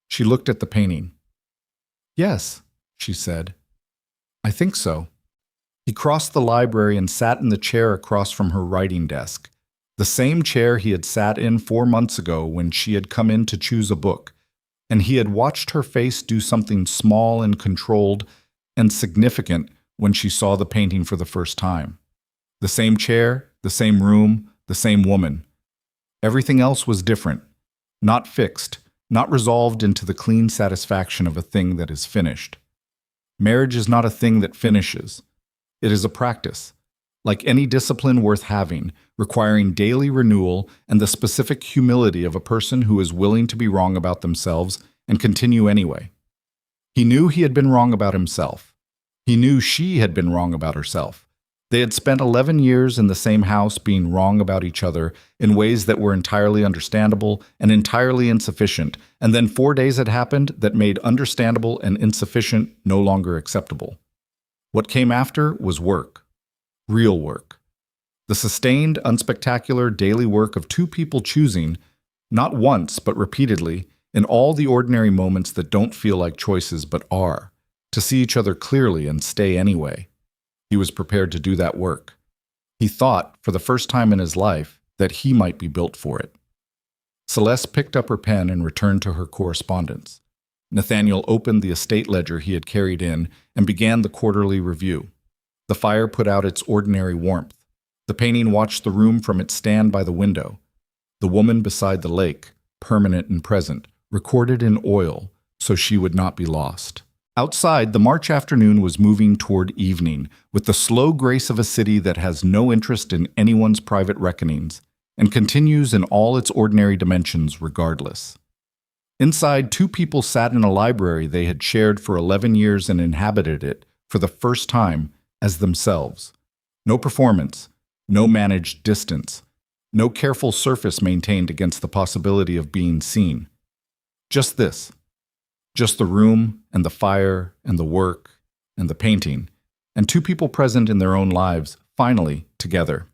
She looked at the painting. "Yes," she said. "I think so." He crossed the library and sat in the chair across from her writing desk, the same chair he had sat in 4 months ago when she had come in to choose a book, and he had watched her face do something small and controlled and significant when she saw the painting for the first time. The same chair, the same room, the same woman. Everything else was different, not fixed, not resolved into the clean satisfaction of a thing that is finished. Marriage is not a thing that finishes. It is a practice, like any discipline worth having, requiring daily renewal and the specific humility of a person who is willing to be wrong about themselves and continue anyway. He knew he had been wrong about himself. He knew she had been wrong about herself. They had spent 11 years in the same house being wrong about each other in ways that were entirely understandable and entirely insufficient, and then 4 days had happened that made understandable and insufficient no longer acceptable. What came after was work. Real work. The sustained, unspectacular daily work of two people choosing, not once but repeatedly, in all the ordinary moments that don't feel like choices but are, to see each other clearly and stay anyway. He was prepared to do that work. He thought, for the first time in his life, that he might be built for it. Celeste picked up her pen and returned to her correspondence. Nathaniel opened the estate ledger he had carried in and began the quarterly review. The fire put out its ordinary warmth. The painting watched the room from its stand by the window. The woman beside the lake, permanent and present, recorded in oil so she would not be lost. Outside, the March afternoon was moving toward evening, with the slow grace of a city that has no interest in anyone's private reckonings, and continues in all its ordinary dimensions regardless. Inside, two people sat in a library they had shared for 11 years and inhabited it, for the first time, as themselves. No performance, no managed distance, no careful surface maintained against the possibility of being seen. Just this. Just the room, and the fire, and the work, and the painting, and two people present in their own lives, finally together.